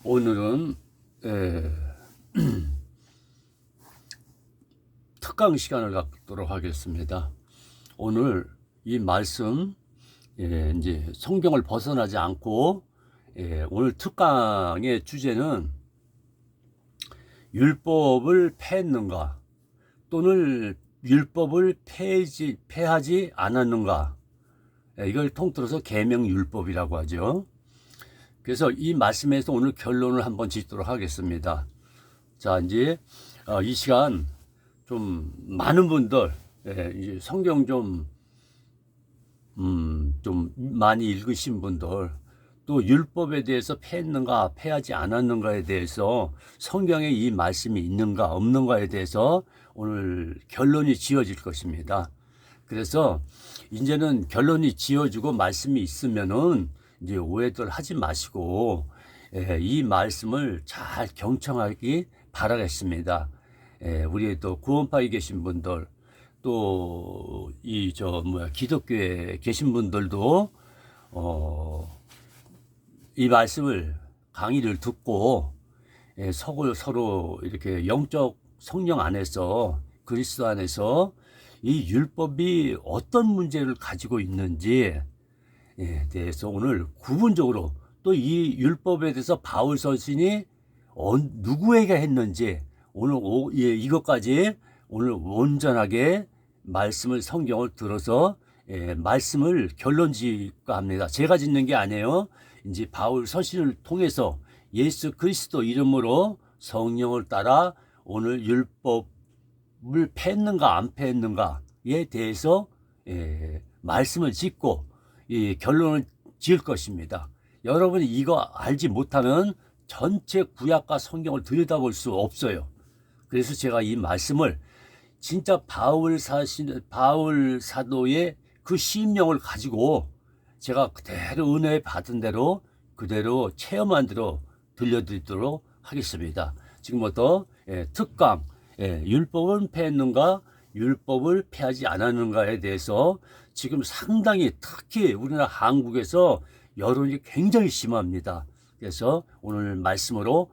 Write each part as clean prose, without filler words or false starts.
오늘은 특강 시간을 갖도록 하겠습니다. 오늘 이 말씀 이제 성경을 벗어나지 않고 오늘 특강의 주제는 율법을 폐했는가 또는 율법을 폐하지 않았는가, 이걸 통틀어서 계명율법이라고 하죠. 그래서 이 말씀에서 오늘 결론을 한번 짓도록 하겠습니다. 자, 이제 이 시간 좀 많은 분들 이제 성경 좀 많이 읽으신 분들, 또 율법에 대해서 폐했는가 폐하지 않았는가에 대해서 성경에 이 말씀이 있는가 없는가에 대해서 오늘 결론이 지어질 것입니다. 그래서 이제는 결론이 지어지고 말씀이 있으면은 이제 오해들 하지 마시고 이 말씀을 잘 경청하기 바라겠습니다. 우리 또 구원파에 계신 분들, 또 기독교에 계신 분들도 이 말씀을 강의를 듣고 서로 이렇게 영적 성령 안에서, 그리스도 안에서 이 율법이 어떤 문제를 가지고 있는지 대해서 오늘 구분적으로, 또 이 율법에 대해서 바울 서신이 누구에게 했는지 오늘 이것까지 오늘 온전하게 말씀을, 성경을 들어서 말씀을 결론 짓고 합니다. 제가 짓는 게 아니에요. 이제 바울 서신을 통해서 예수 그리스도 이름으로 성령을 따라 오늘 율법을 폐했는가 안 폐했는가에 대해서 말씀을 짓고 결론을 지을 것입니다. 여러분이 이거 알지 못하면 전체 구약과 성경을 들여다볼 수 없어요. 그래서 제가 이 말씀을 진짜 바울 사도의 그 심령을 가지고 제가 그대로 은혜 받은 대로 그대로 체험한 대로 들려드리도록 하겠습니다. 지금부터 특강, 율법은 폐했는가 율법을 폐하지 않았는가에 대해서 지금 상당히, 특히 우리나라 한국에서 여론이 굉장히 심합니다. 그래서 오늘 말씀으로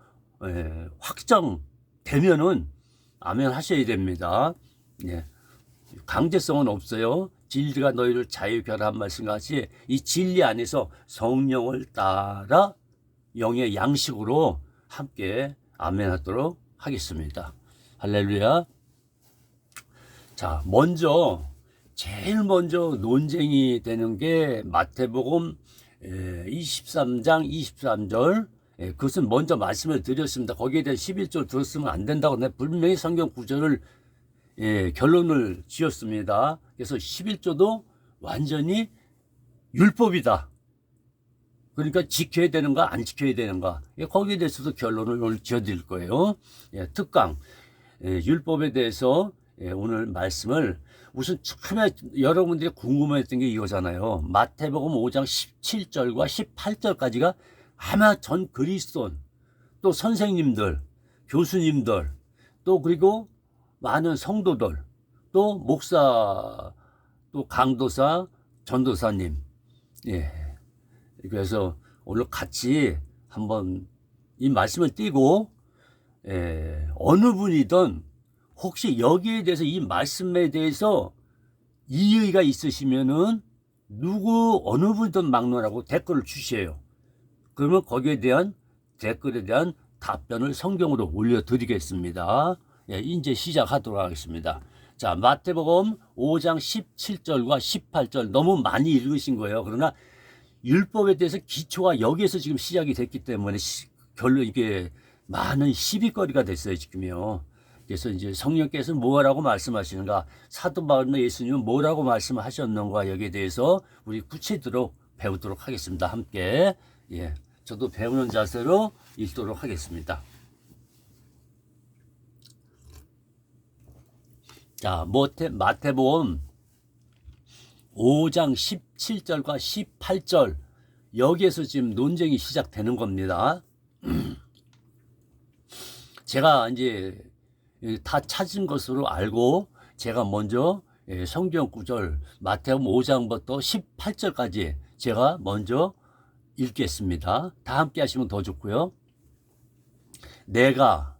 확정되면은 아멘 하셔야 됩니다. 강제성은 없어요. 진리가 너희를 자유케 하라 한 말씀 같이 이 진리 안에서 성령을 따라 영의 양식으로 함께 아멘 하도록 하겠습니다. 할렐루야. 자, 제일 먼저 논쟁이 되는 게 마태복음 23장 23절, 그것은 먼저 말씀을 드렸습니다. 거기에 대한 11절 들었으면 안 된다고 내가 분명히 성경 구절을 결론을 지었습니다. 그래서 11조도 완전히 율법이다. 그러니까 지켜야 되는가 안 지켜야 되는가, 거기에 대해서도 결론을 오늘 지어드릴 거예요. 특강 율법에 대해서 오늘 말씀을, 우선 처음에 여러분들이 궁금했던 게 이거잖아요. 마태복음 5장 17절과 18절까지가 아마 전 그리스도인, 또 선생님들, 교수님들, 또 그리고 많은 성도들, 또 목사, 또 강도사, 전도사님, 그래서 오늘 같이 한번 이 말씀을 띄고 어느 분이든 혹시 여기에 대해서, 이 말씀에 대해서 이의가 있으시면은 어느 분이든 막론하고 댓글을 주세요. 그러면 거기에 대한 댓글에 대한 답변을 성경으로 올려드리겠습니다. 이제 시작하도록 하겠습니다. 자, 마태복음 5장 17절과 18절 너무 많이 읽으신 거예요. 그러나 율법에 대해서 기초가 여기에서 지금 시작이 됐기 때문에 결론 이게 많은 시비거리가 됐어요, 지금요. 그래서 이제 성령께서 뭐라고 말씀하시는가, 사도 바울과 예수님은 뭐라고 말씀하셨는가, 여기에 대해서 우리 구체적으로 배우도록 하겠습니다. 함께 저도 배우는 자세로 읽도록 하겠습니다. 자, 마태복음 5장 17절과 18절, 여기에서 지금 논쟁이 시작되는 겁니다. 제가 이제 다 찾은 것으로 알고 제가 먼저 성경 구절 마태복음 5장부터 18절까지 제가 먼저 읽겠습니다. 다 함께 하시면 더 좋고요. 내가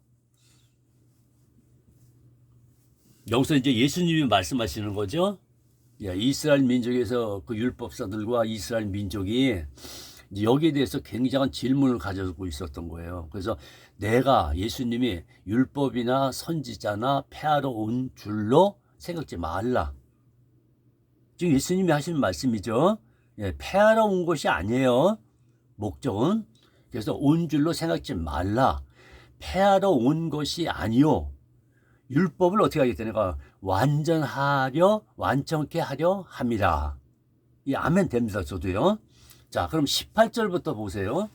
여기서 이제 예수님이 말씀하시는 거죠. 야, 이스라엘 민족에서 그 율법사들과 이스라엘 민족이 이제 여기에 대해서 굉장한 질문을 가지고 있었던 거예요. 그래서 내가 예수님이 율법이나 선지자나 폐하러 온 줄로 생각지 말라. 지금 예수님이 하시는 말씀이죠. 예, 폐하러 온 것이 아니에요. 목적은. 그래서 온 줄로 생각지 말라. 폐하러 온 것이 아니요. 율법을 어떻게 하겠다. 내가 완전케 하려 함이라. 이 아멘 됩니다. 저도요. 자, 그럼 18절부터 보세요.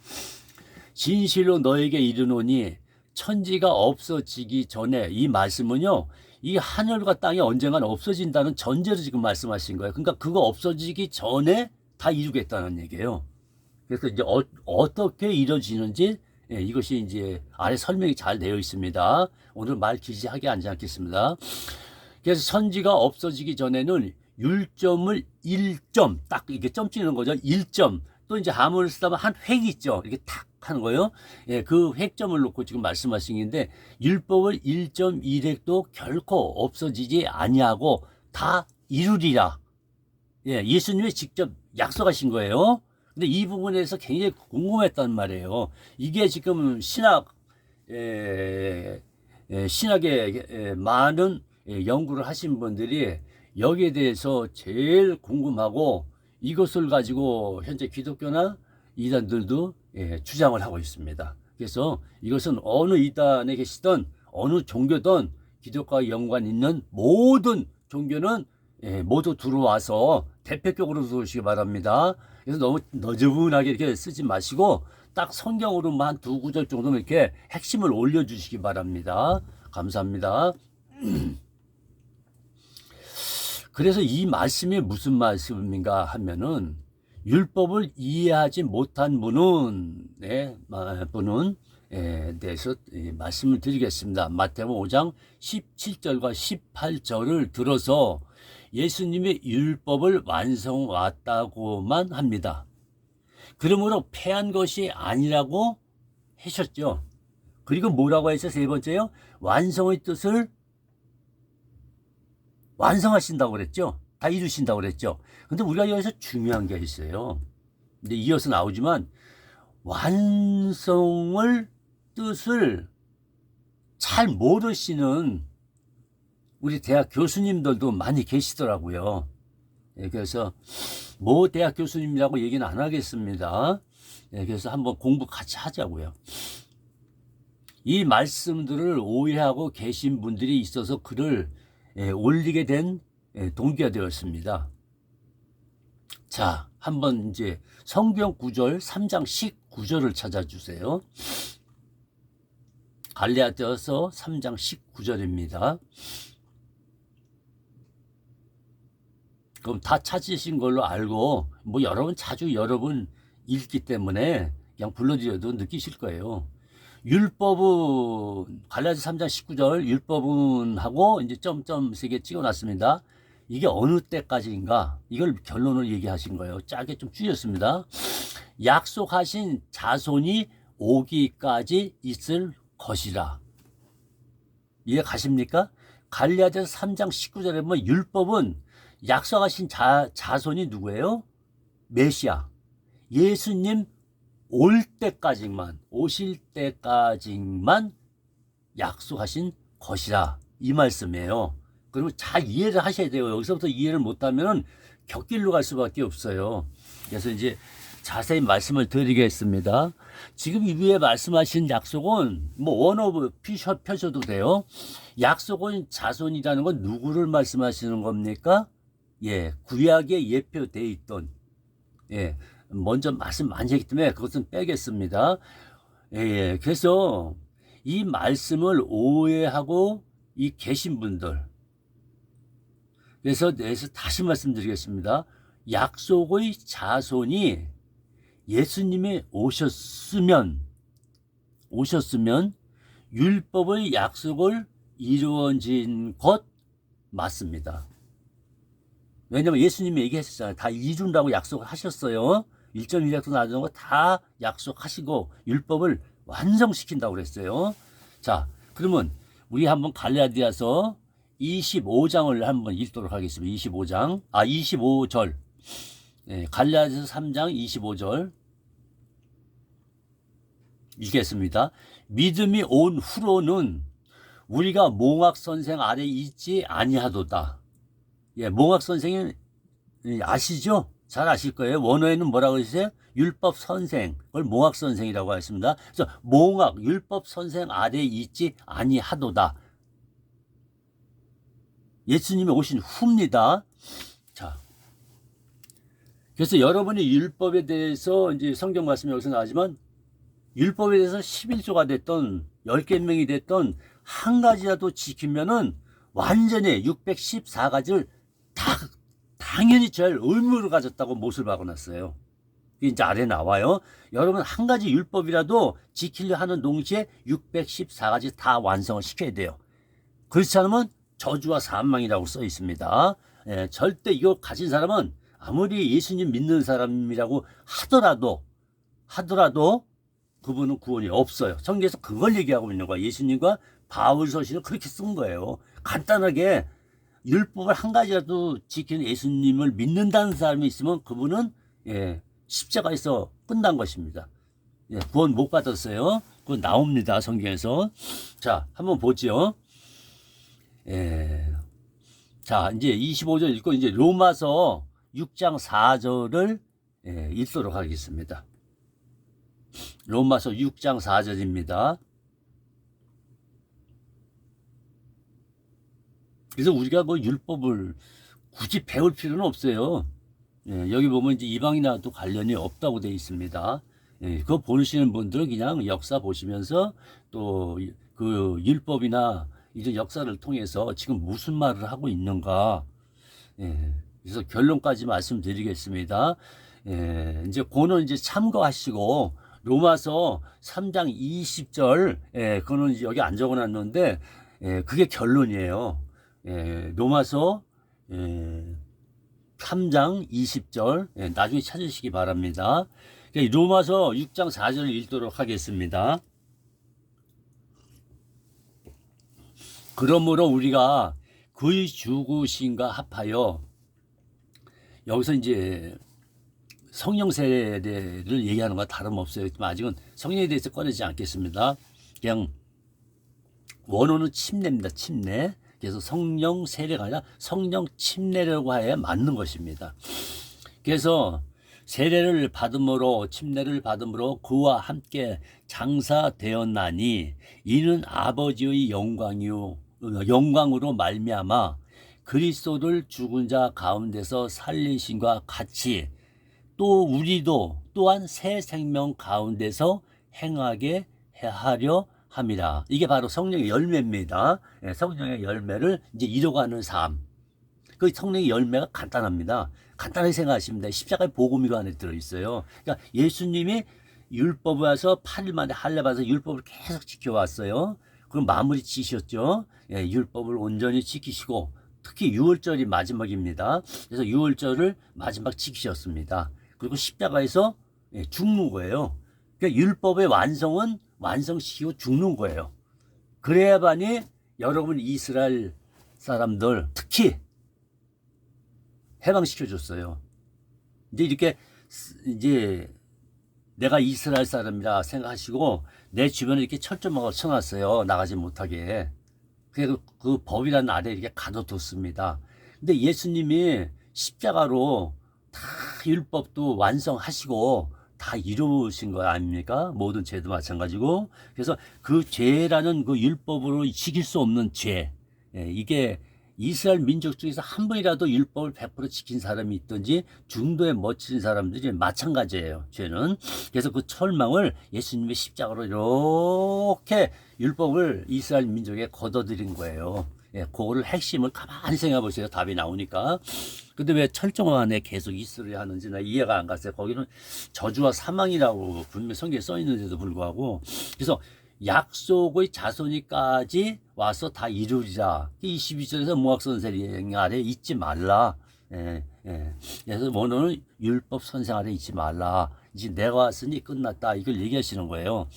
진실로 너에게 이르노니 천지가 없어지기 전에, 이 말씀은요, 이 하늘과 땅이 언젠간 없어진다는 전제로 지금 말씀하신 거예요. 그러니까 그거 없어지기 전에 다 이루겠다는 얘기예요. 그래서 이제 어떻게 이루어지는지, 예, 이것이 이제 아래 설명이 잘 되어 있습니다. 오늘 말 길게 하지 않겠습니다. 그래서 천지가 없어지기 전에는 율점을 1점, 딱 이게 점 찍는 거죠. 1점. 또 이제 하물을 쓰다면 한 획 있죠. 이렇게 탁 하는 거예요. 예, 그 획점을 놓고 지금 말씀하신 건데, 율법을 1.1획도 결코 없어지지 아니하고 다 이루리라. 예, 예수님이 직접 약속하신 거예요. 근데 이 부분에서 굉장히 궁금했단 말이에요. 이게 지금 신학에 많은 연구를 하신 분들이 여기에 대해서 제일 궁금하고, 이것을 가지고 현재 기독교나 이단들도 주장을 하고 있습니다. 그래서 이것은 어느 이단에 계시던 어느 종교든 기독교와 연관 있는 모든 종교는 모두 들어와서 대표격으로 들어오시기 바랍니다. 그래서 너무 너저분하게 이렇게 쓰지 마시고 딱 성경으로만 두 구절 정도는 이렇게 핵심을 올려주시기 바랍니다. 감사합니다. 그래서 이 말씀이 무슨 말씀인가 하면은, 율법을 이해하지 못한 분은 대해서 말씀을 드리겠습니다. 마태복음 5장 17절과 18절을 들어서 예수님의 율법을 완성왔다고만 합니다. 그러므로 폐한 것이 아니라고 하셨죠. 그리고 뭐라고 했죠? 세 번째요. 완성의 뜻을 완성하신다고 그랬죠. 다 이루신다고 그랬죠. 근데 우리가 여기서 중요한 게 있어요. 근데 이어서 나오지만 완성을 뜻을 잘 모르시는 우리 대학 교수님들도 많이 계시더라고요. 그래서 뭐 대학 교수님이라고 얘기는 안 하겠습니다. 그래서 한번 공부 같이 하자고요. 이 말씀들을 오해하고 계신 분들이 있어서 글을 올리게 된 동기가 되었습니다. 자, 한번 이제 성경 구절 3장 19절을 찾아주세요. 갈라디아서 3장 19절입니다. 그럼 다 찾으신 걸로 알고, 뭐 자주 여러 번 읽기 때문에 그냥 불러드려도 느끼실 거예요. 율법은 갈라디아서 3장 19절 율법은 하고 이제 점점 3개 찍어놨습니다. 이게 어느 때까지인가, 이걸 결론을 얘기하신 거예요. 짧게 좀 줄였습니다. 약속하신 자손이 오기까지 있을 것이라. 이해 가십니까? 갈라디아서 3장 19절에 보면 율법은 약속하신 자손이 누구예요? 메시아, 예수님 오실 때까지만 약속하신 것이라, 이 말씀이에요. 그리고 잘 이해를 하셔야 돼요. 여기서부터 이해를 못하면 곁길로 갈 수밖에 없어요. 그래서 이제 자세히 말씀을 드리겠습니다. 지금 이 위에 말씀하신 약속은 뭐 원어브 펴셔도 돼요. 약속은 자손이라는 건 누구를 말씀하시는 겁니까? 구약에 예표되어 있던, 먼저 말씀 많이 했기 때문에 그것은 빼겠습니다. 그래서 이 말씀을 오해하고 계신 분들, 그래서 다시 말씀드리겠습니다. 약속의 자손이 예수님이 오셨으면 율법의 약속을 이루어진 것 맞습니다. 왜냐면 예수님이 얘기하셨잖아요. 다 이룬다고 약속을 하셨어요. 1.1약속 나누는 거 다 약속하시고 율법을 완성시킨다고 그랬어요. 자, 그러면 우리 한번 갈라디아서 25장을 한번 읽도록 하겠습니다. 25절. 갈라디아서 3장 25절 읽겠습니다. 믿음이 온 후로는 우리가 몽학 선생 아래 있지 아니하도다. 몽학 선생이 아시죠? 잘 아실 거예요. 원어에는 뭐라고 했어요? 율법 선생, 그걸 몽학 선생이라고 했습니다. 그래서 몽학, 율법 선생 아래 있지 아니하도다. 예수님이 오신 후입니다. 자, 그래서 여러분이 율법에 대해서 이제 성경 말씀이 여기서 나오지만 율법에 대해서 11조가 됐던 10계명이 됐던 한 가지라도 지키면은 완전히 614가지를 다 당연히 절 의무를 가졌다고 못을 박아놨어요. 이제 아래 나와요. 여러분 한 가지 율법이라도 지키려 하는 동시에 614가지 다 완성을 시켜야 돼요. 그렇지 않으면 저주와 사망이라고 써 있습니다. 절대 이거 가진 사람은 아무리 예수님 믿는 사람이라고 하더라도 그분은 구원이 없어요. 성경에서 그걸 얘기하고 있는 거야. 예수님과 바울 서신을 그렇게 쓴 거예요. 간단하게 율법을 한 가지라도 지키는 예수님을 믿는다는 사람이 있으면 그분은 십자가에서 끝난 것입니다. 구원 못 받았어요. 그건 나옵니다. 성경에서. 자, 한번 보죠. 자, 이제 25절 읽고 이제 로마서 6장 4절을 읽도록 하겠습니다. 로마서 6장 4절입니다. 그래서 우리가 뭐 율법을 굳이 배울 필요는 없어요. 여기 보면 이제 이방인하고도 관련이 없다고 되어 있습니다. 그거 보시는 분들은 그냥 역사 보시면서 또 그 율법이나 이런 역사를 통해서 지금 무슨 말을 하고 있는가. 그래서 결론까지 말씀드리겠습니다. 이제 그거는 이제 참고하시고 로마서 3장 20절, 그거는 이제 여기 안 적어놨는데, 그게 결론이에요. 로마서 3장 20절, 나중에 찾으시기 바랍니다. 로마서 6장 4절을 읽도록 하겠습니다. 그러므로 우리가 그의 죽으심과 합하여, 여기서 이제 성령 세례를 얘기하는 건 다름없어요. 아직은 성령에 대해서 꺼내지 않겠습니다. 그냥 원어는 침례입니다. 침례. 그래서 성령 세례가 아니라 성령 침례라고 해야 맞는 것입니다. 그래서 세례를 받음으로 침례를 받음으로 그와 함께 장사되었나니 이는 아버지의 영광으로 말미암아 그리스도를 죽은 자 가운데서 살리심과 같이 또 우리도 또한 새 생명 가운데서 행하게 하려 함이라. 이게 바로 성령의 열매입니다. 성령의 열매를 이제 이뤄가는 삶. 그 성령의 열매가 간단합니다. 간단하게 생각하시면 돼요. 십자가의 복음이가 안에 들어있어요. 그러니까 예수님이 율법을 와서 8일 만에 할례 받아서 율법을 계속 지켜왔어요. 그럼 마무리 지셨죠. 율법을 온전히 지키시고 특히 유월절이 마지막입니다. 그래서 유월절을 마지막 지키셨습니다. 그리고 십자가에서 죽는 거예요. 그러니까 율법의 완성은 완성시키고 죽는 거예요. 그래야만이 여러분 이스라엘 사람들 특히 해방시켜줬어요. 이제 이렇게 이제 내가 이스라엘 사람이라 생각하시고 내 주변에 이렇게 철조망을 쳐놨어요. 나가지 못하게. 그래서 그 법이라는 아래에 이렇게 가둬뒀습니다. 근데 예수님이 십자가로 다 율법도 완성하시고 다 이루신 거 아닙니까? 모든 죄도 마찬가지고. 그래서 그 죄라는 그 율법으로 지킬 수 없는 죄. 이게 이스라엘 민족 중에서 한 번이라도 율법을 100% 지킨 사람이 있든지 중도에 멋진 사람들이 마찬가지예요. 죄는. 그래서 그 철망을 예수님의 십자가로 이렇게 율법을 이스라엘 민족에 걷어들인 거예요. 그거를 핵심을 가만히 생각해 보세요. 답이 나오니까. 근데 왜 철조망 안에 계속 있으려 하는지 나 이해가 안 갔어요. 거기는 저주와 사망이라고 분명히 성경에 써 있는데도 불구하고. 그래서 약속의 자손이까지 와서 다 이루리라. 22절에서 몽학선생 아래 있지 말라. 그래서 원어는 율법 선생 아래 있지 말라. 이제 내가 왔으니 끝났다. 이걸 얘기하시는 거예요.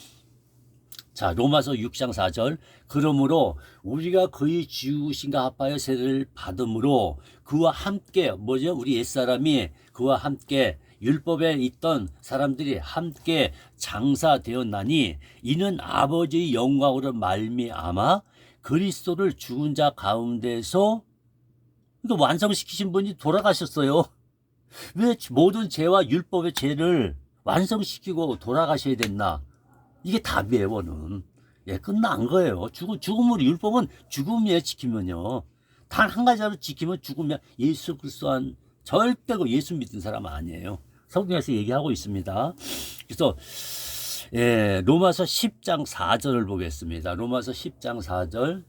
자, 로마서 6장 4절. 그러므로 우리가 그의 죽으신가 합하여 세례를 받음으로 그와 함께 뭐죠? 우리 옛사람이 그와 함께 율법에 있던 사람들이 함께 장사되었나니 이는 아버지의 영광으로 말미암아 그리스도를 죽은 자 가운데서 또 완성시키신 분이 돌아가셨어요. 왜 모든 죄와 율법의 죄를 완성시키고 돌아가셔야 됐나? 이게 답이에요, 원은. 예, 끝난 거예요. 죽음으로, 율법은 죽음에 지키면요. 단 한 가지라도 지키면 죽으면 예수 그리스도 한 절대 그 예수 믿는 사람 아니에요. 성경에서 얘기하고 있습니다. 그래서, 예, 로마서 10장 4절을 보겠습니다. 로마서 10장 4절.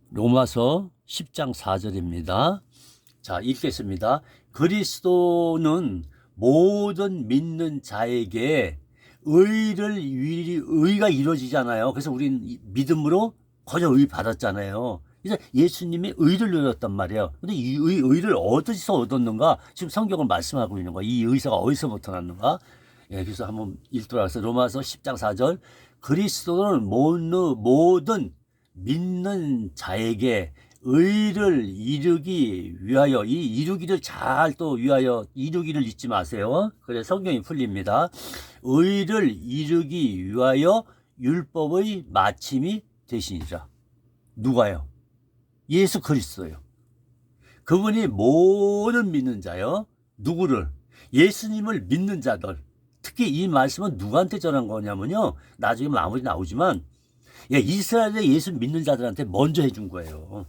로마서 10장 4절입니다. 자, 읽겠습니다. 그리스도는 모든 믿는 자에게 의가 이루어지잖아요. 그래서 우리는 믿음으로 거저 의 받았잖아요. 그래서 예수님이 의를 누렸단 말이에요. 근데 이 의를 어디서 얻었는가? 지금 성경을 말씀하고 있는 거야. 이 의사가 어디서부터 났는가? 예, 그래서 한번 읽도록 하겠습니다. 로마서 10장 4절. 그리스도는 모든 믿는 자에게 의를 이루기 위하여, 이 이루기를 잘 또 위하여, 이루기를 잊지 마세요. 그래 성경이 풀립니다. 의를 이루기 위하여 율법의 마침이 되시니라. 누가요? 예수 그리스도요. 그분이 모든 믿는 자요. 누구를? 예수님을 믿는 자들. 특히 이 말씀은 누구한테 전한 거냐면요. 나중에 마무리 나오지만, 예, 이스라엘의 예수 믿는 자들한테 먼저 해준 거예요.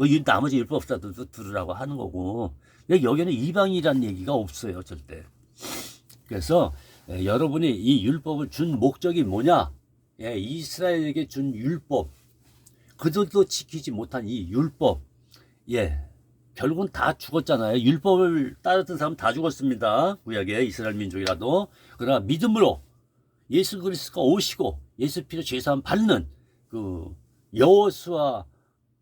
이 나머지 율법사들도 들으라고 하는 거고, 여기는 이방이라는 얘기가 없어요, 절대. 그래서 여러분이 이 율법을 준 목적이 뭐냐? 예, 이스라엘에게 준 율법, 그들도 지키지 못한 이 율법, 예, 결국은 다 죽었잖아요. 율법을 따랐던 사람 다 죽었습니다. 구약에 이스라엘 민족이라도. 그러나 믿음으로 예수 그리스도가 오시고 예수 피로 죄사함 받는 그 여호수아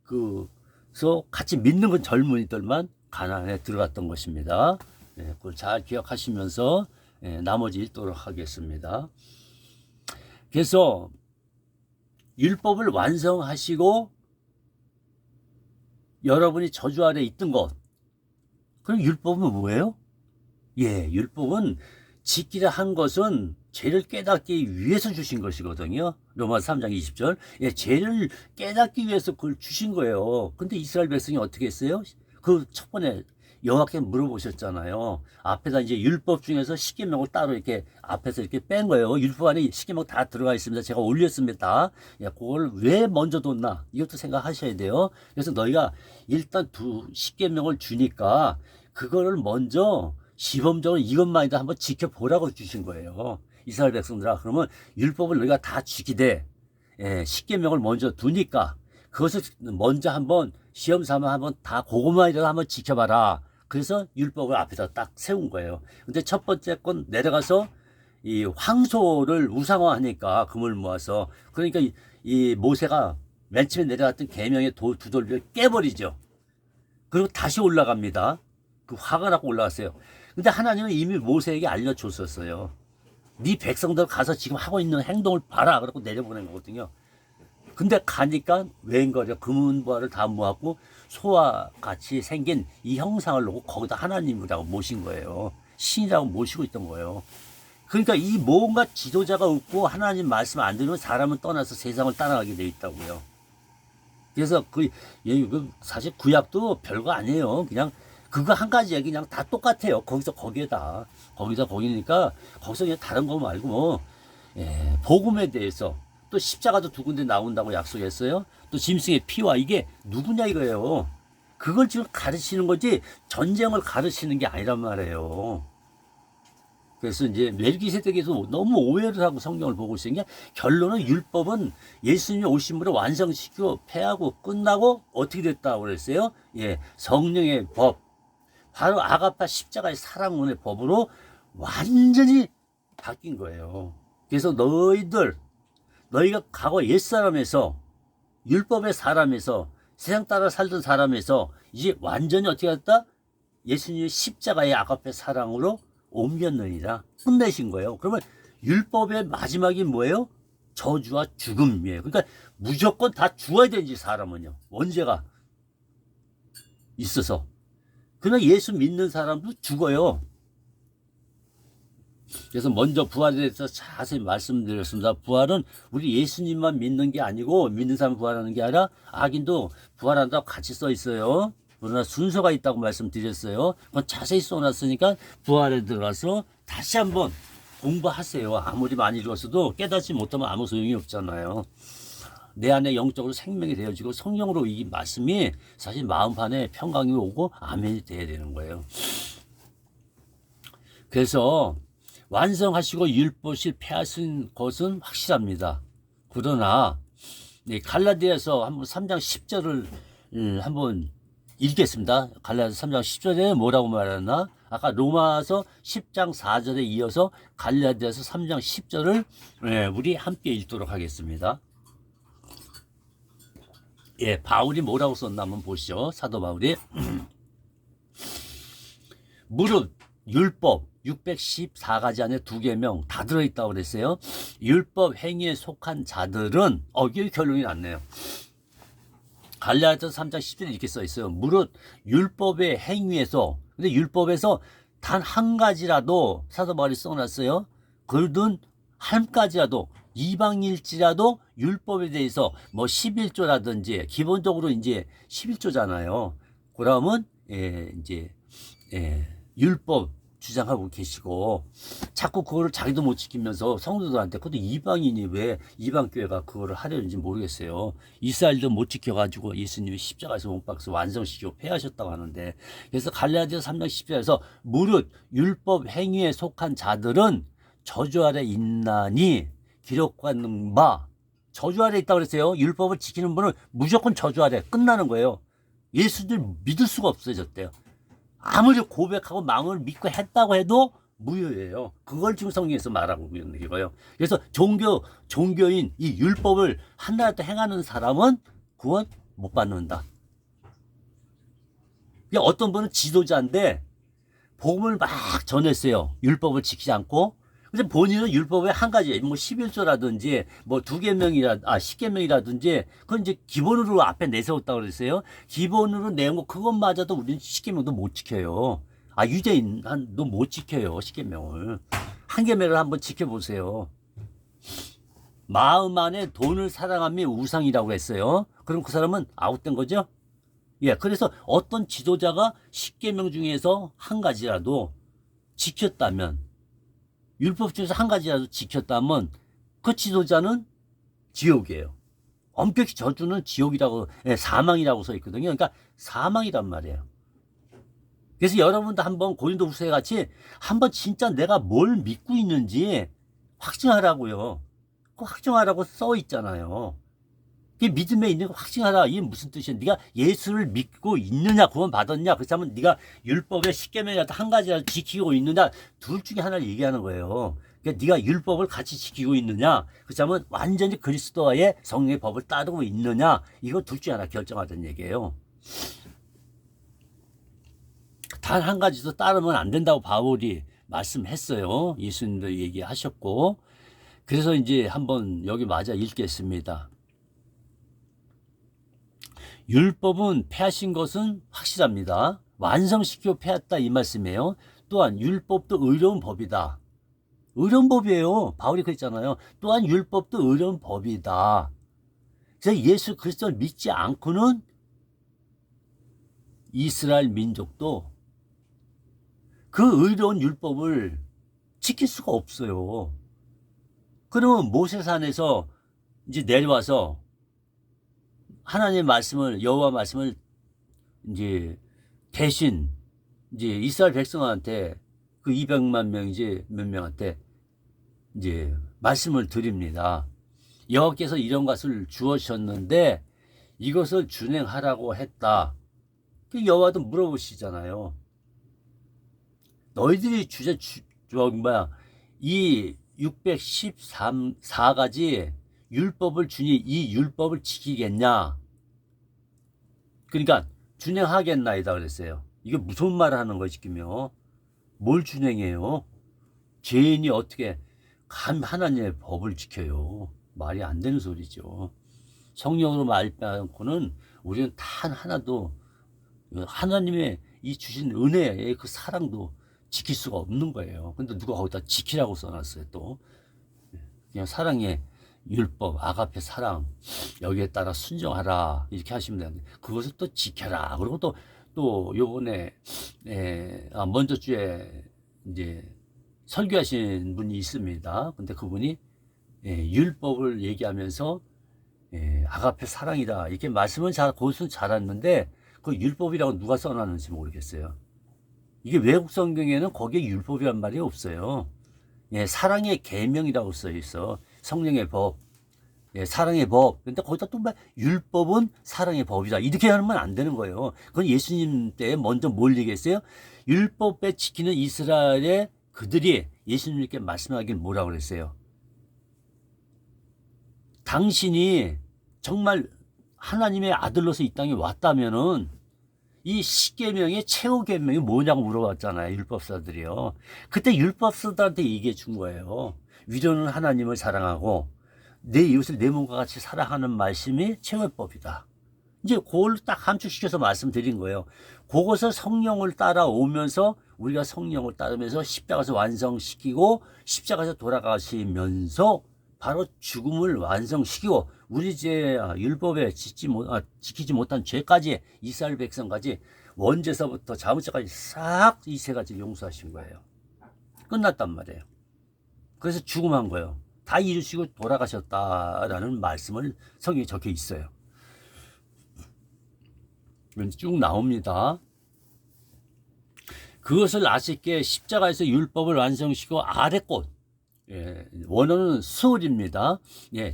그서 같이 믿는 건 젊은이들만 가나안에 들어갔던 것입니다. 네, 그걸 잘 기억하시면서 나머지 읽도록 하겠습니다. 그래서 율법을 완성하시고 여러분이 저주 아래 있던 것, 그럼 율법은 뭐예요? 예, 율법은 지키려 한 것은 죄를 깨닫기 위해서 주신 것이거든요. 로마서 3장 20절. 예, 죄를 깨닫기 위해서 그걸 주신 거예요. 근데 이스라엘 백성이 어떻게 했어요? 그 첫 번에 여호와께 물어보셨잖아요. 앞에다 이제 율법 중에서 십계명을 따로 이렇게 앞에서 이렇게 뺀 거예요. 율법 안에 십계명 다 들어가 있습니다. 제가 올렸습니다. 예, 그걸 왜 먼저 뒀나? 이것도 생각하셔야 돼요. 그래서 너희가 일단 십계명을 주니까 그거를 먼저 시범적으로 이것만이라도 한번 지켜보라고 주신 거예요. 이스라엘 백성들아, 그러면 율법을 너희가 다 지키되, 예, 십계명을 먼저 두니까 그것을 먼저 한번 시험 삼아 한번 다 그것만이라도 한번 지켜봐라. 그래서 율법을 앞에다 딱 세운 거예요. 근데 첫 번째 건 내려가서 이 황소를 우상화하니까 금을 모아서, 그러니까 이 모세가 맨 처음에 내려갔던 계명의 두 돌을 깨버리죠. 그리고 다시 올라갑니다. 그 화가 나고 올라갔어요. 근데 하나님은 이미 모세에게 알려줬었어요. 네 백성들 가서 지금 하고 있는 행동을 봐라. 그러고 내려보낸 거거든요. 근데 가니까 웬걸요? 금은보화를 다 모았고 소와 같이 생긴 이 형상을 놓고 거기다 하나님이라고 모신 거예요. 신이라고 모시고 있던 거예요. 그러니까 이 뭔가 지도자가 없고 하나님 말씀 안 들으면 사람은 떠나서 세상을 따라가게 돼 있다고요. 그래서 사실 구약도 별거 아니에요. 그냥 그거 한 가지야. 그냥 다 똑같아요. 거기서 거기니까 거기서 그냥 다른 거 말고 뭐, 예, 복음에 대해서 또 십자가도 두 군데 나온다고 약속했어요. 또 짐승의 피와 이게 누구냐 이거예요. 그걸 지금 가르치는 거지 전쟁을 가르치는 게 아니란 말이에요. 그래서 이제 멜기세덱에서 너무 오해를 하고 성경을 보고 있는 게, 결론은 율법은 예수님이 오심으로 완성시키고 폐하고 끝나고 어떻게 됐다고 그랬어요? 예, 성령의 법, 바로 아가파 십자가의 사랑론의 법으로 완전히 바뀐 거예요. 그래서 너희가 과거 옛사람에서, 율법의 사람에서, 세상 따라 살던 사람에서 이제 완전히 어떻게 했다? 예수님의 십자가의 아가페 사랑으로 옮겼느니라 끝내신 거예요. 그러면 율법의 마지막이 뭐예요? 저주와 죽음이에요. 그러니까 무조건 다 죽어야 되는지 사람은요. 원죄가 있어서. 그러나 예수 믿는 사람도 죽어요. 그래서 먼저 부활에 대해서 자세히 말씀드렸습니다. 부활은 우리 예수님만 믿는 게 아니고 믿는 사람 부활하는 게 아니라 악인도 부활한다고 같이 써 있어요. 그러나 순서가 있다고 말씀드렸어요. 그건 자세히 써놨으니까 부활에 들어가서 다시 한번 공부하세요. 아무리 많이 읽었어도 깨닫지 못하면 아무 소용이 없잖아요. 내 안에 영적으로 생명이 되어지고 성령으로 이 말씀이 사실 마음판에 평강이 오고 아멘이 돼야 되는 거예요. 그래서 완성하시고 율법을 폐하신 것은 확실합니다. 그러나 갈라디아서 한번 3장 10절을 한번 읽겠습니다. 갈라디아서 3장 10절에 뭐라고 말하나? 아까 로마서 10장 4절에 이어서 갈라디아서 3장 10절을 우리 함께 읽도록 하겠습니다. 예, 바울이 뭐라고 썼나 한번 보시죠. 사도 바울이 무릇 율법 614가지 안에 2계명 다 들어있다고 그랬어요. 율법 행위에 속한 자들은 이게 결론이 났네요. 갈라디아서 3장 10절에 이렇게 써 있어요. 무릇 율법의 행위에서, 근데 율법에서 단 한 가지라도 사도 바울이 써놨어요. 그러든 한 가지라도 이방일지라도 율법에 대해서 뭐 11조라든지 기본적으로 이제 11조잖아요. 그러면 이제 율법 주장하고 계시고 자꾸 그거를 자기도 못 지키면서 성도들한테 그것도 이방인이 왜 이방교회가 그거를 하려는지 모르겠어요. 이스라엘도 못 지켜가지고 예수님이 십자가에서 못 박아서 완성시키고 폐하셨다고 하는데, 그래서 갈라디아서 3장 10절에서 무릇 율법 행위에 속한 자들은 저주 아래 있나니 기록하는 바, 저주 아래 있다고 그랬어요. 율법을 지키는 분은 무조건 저주 아래 끝나는 거예요. 예수를 믿을 수가 없어졌대요. 아무리 고백하고 마음을 믿고 했다고 해도 무효예요. 그걸 지금 성경에서 말하고 있는 거예요. 그래서 종교인 이 율법을 한나라도 행하는 사람은 구원 못 받는다. 어떤 분은 지도자인데 복음을 막 전했어요. 율법을 지키지 않고. 근데 본인은 율법의 한 가지, 뭐 11조라든지 뭐 10계명이라든지 그건 이제 기본으로 앞에 내세웠다고 그랬어요. 기본으로 내온 거 그것마저도 우리는 10계명도 못 지켜요. 유대인도 못 지켜요. 10계명을. 한 계명을 한번 지켜보세요. 마음 안에 돈을 사랑함이 우상이라고 했어요. 그럼 그 사람은 아웃된 거죠? 예, 그래서 어떤 지도자가 10계명 중에서 한 가지라도 지켰다면, 율법 중에서 한 가지라도 지켰다면 그 지도자는 지옥이에요. 엄격히 저주는 지옥이라고, 사망이라고 써 있거든요. 그러니까 사망이란 말이에요. 그래서 여러분도 한번 고린도후서에 같이 한번 진짜 내가 뭘 믿고 있는지 확증하라고요. 그 확증하라고 써 있잖아요. 그 믿음에 있는 거 확증하라. 이게 무슨 뜻이야? 네가 예수를 믿고 있느냐, 구원 받았냐? 그렇다면 네가 율법의 10계명이라도 한 가지라도 지키고 있느냐? 둘 중에 하나를 얘기하는 거예요. 그러니까 네가 율법을 같이 지키고 있느냐? 그렇다면 완전히 그리스도와의 성령의 법을 따르고 있느냐? 이거 둘 중에 하나 결정하자는 얘기예요. 단 한 가지도 따르면 안 된다고 바울이 말씀했어요. 예수님도 얘기하셨고. 그래서 이제 한번 여기 맞아 읽겠습니다. 율법은 폐하신 것은 확실합니다. 완성시키고 폐했다 이 말씀이에요. 또한 율법도 의로운 법이다. 의로운 법이에요. 바울이 그랬잖아요. 또한 율법도 의로운 법이다. 그래서 예수 그리스도를 믿지 않고는 이스라엘 민족도 그 의로운 율법을 지킬 수가 없어요. 그러면 모세산에서 이제 내려와서 하나님의 말씀을, 여호와 말씀을 이제 대신 이제 이스라엘 백성한테 그 200만 명이지 몇 명한테 이제 말씀을 드립니다. 여호와께서 이런 것을 주어셨는데 이것을 준행하라고 했다. 그 여호와도 물어보시잖아요. 너희들이 이 614가지 율법을 주니 이 율법을 지키겠냐? 그러니까 준행하겠나이다 그랬어요. 이게 무슨 말을 하는 거지, 지금요? 뭘 준행해요? 죄인이 어떻게 하나님의 법을 지켜요? 말이 안 되는 소리죠. 성령으로 말지 않고는 우리는 단 하나도 하나님의 이 주신 은혜의 그 사랑도 지킬 수가 없는 거예요. 근데 누가 거기다 지키라고 써놨어요. 또 그냥 사랑의 율법, 아가페 사랑, 여기에 따라 순종하라 이렇게 하시면 되는데 그것을 또 지켜라. 그리고 또 요번에 먼저 주에 이제 설교하신 분이 있습니다. 근데 그분이 율법을 얘기하면서 아가페 사랑이다 이렇게 말씀은 그것은 잘했는데 그 율법이라고 누가 써놨는지 모르겠어요. 이게 외국 성경에는 거기에 율법이란 말이 없어요. 사랑의 계명이라고 써 있어. 성령의 법, 사랑의 법. 근데 거기다 또 율법은 사랑의 법이다. 이렇게 하면 안 되는 거예요. 그건 예수님 때 먼저 뭘 얘기했어요? 율법에 지키는 이스라엘의 그들이 예수님께 말씀하길 뭐라고 그랬어요? 당신이 정말 하나님의 아들로서 이 땅에 왔다면은 이 십계명의 최후 계명이 뭐냐고 물어봤잖아요. 율법사들이요. 그때 율법사들한테 얘기해 준 거예요. 위로는 하나님을 사랑하고 내 이웃을 내 몸과 같이 사랑하는 말씀이 최후법이다. 이제 그걸 딱 함축시켜서 말씀드린 거예요. 그것을 성령을 따라오면서 우리가 성령을 따르면서 십자가에서 완성시키고 십자가에서 돌아가시면서 바로 죽음을 완성시키고 우리 죄 율법에 지키지 못한 죄까지 이스라엘 백성까지 원죄서부터 자문죄까지 싹 이 세 가지를 용서하신 거예요. 끝났단 말이에요. 그래서 죽음한 거예요. 다 이루시고 돌아가셨다라는 말씀을 성경에 적혀 있어요. 쭉 나옵니다. 그것을 아쉽게 십자가에서 율법을 완성시키고 아래 꽃 원어는 수월입니다.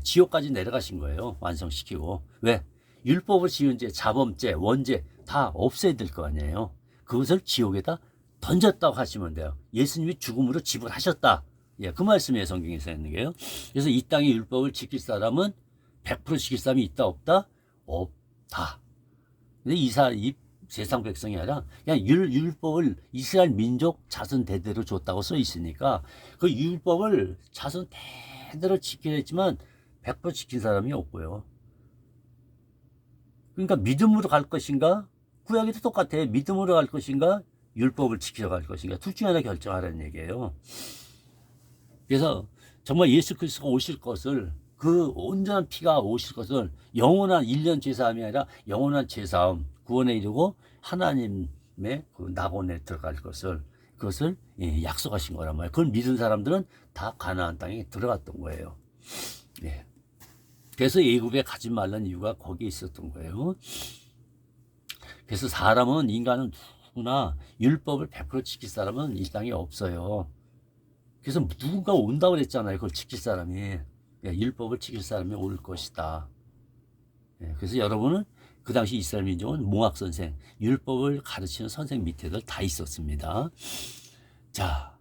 지옥까지 내려가신 거예요. 완성시키고. 왜? 율법을 지은 죄, 자범죄, 원죄 다 없애야 될 거 아니에요. 그것을 지옥에다 던졌다고 하시면 돼요. 예수님이 죽음으로 지불하셨다. 그 말씀이에요. 성경에 써 있는 게요. 그래서 이 땅의 율법을 지킬 사람은 100% 지킬 사람이 있다 없다? 없다. 근데 이 세상 백성이 아니라 그냥 율법을 이스라엘 민족 자손 대대로 줬다고 써 있으니까 그 율법을 자손 대대로 지켜야 했지만 100% 지킨 사람이 없고요. 그러니까 믿음으로 갈 것인가? 구약에도 똑같아요. 믿음으로 갈 것인가? 율법을 지키러 갈 것인가? 둘 중에 하나 결정하라는 얘기예요. 그래서 정말 예수 그리스도가 오실 것을 그 온전한 피가 오실 것을 영원한 1년 제사함이 아니라 영원한 제사함 구원에 이르고 하나님의 그 낙원에 들어갈 것을 그것을 약속하신 거란 말이에요. 그걸 믿은 사람들은 다 가나안 땅에 들어갔던 거예요. 그래서 애굽에 가지 말라는 이유가 거기에 있었던 거예요. 그래서 인간은 누구나 율법을 100% 지킬 사람은 이 땅에 없어요. 그래서 누군가 온다고 그랬잖아요. 그걸 지킬 사람이. 율법을 지킬 사람이 올 것이다. 그래서 여러분은 그 당시 이스라엘 민족은 몽학 선생, 율법을 가르치는 선생 밑에들 다 있었습니다. 자,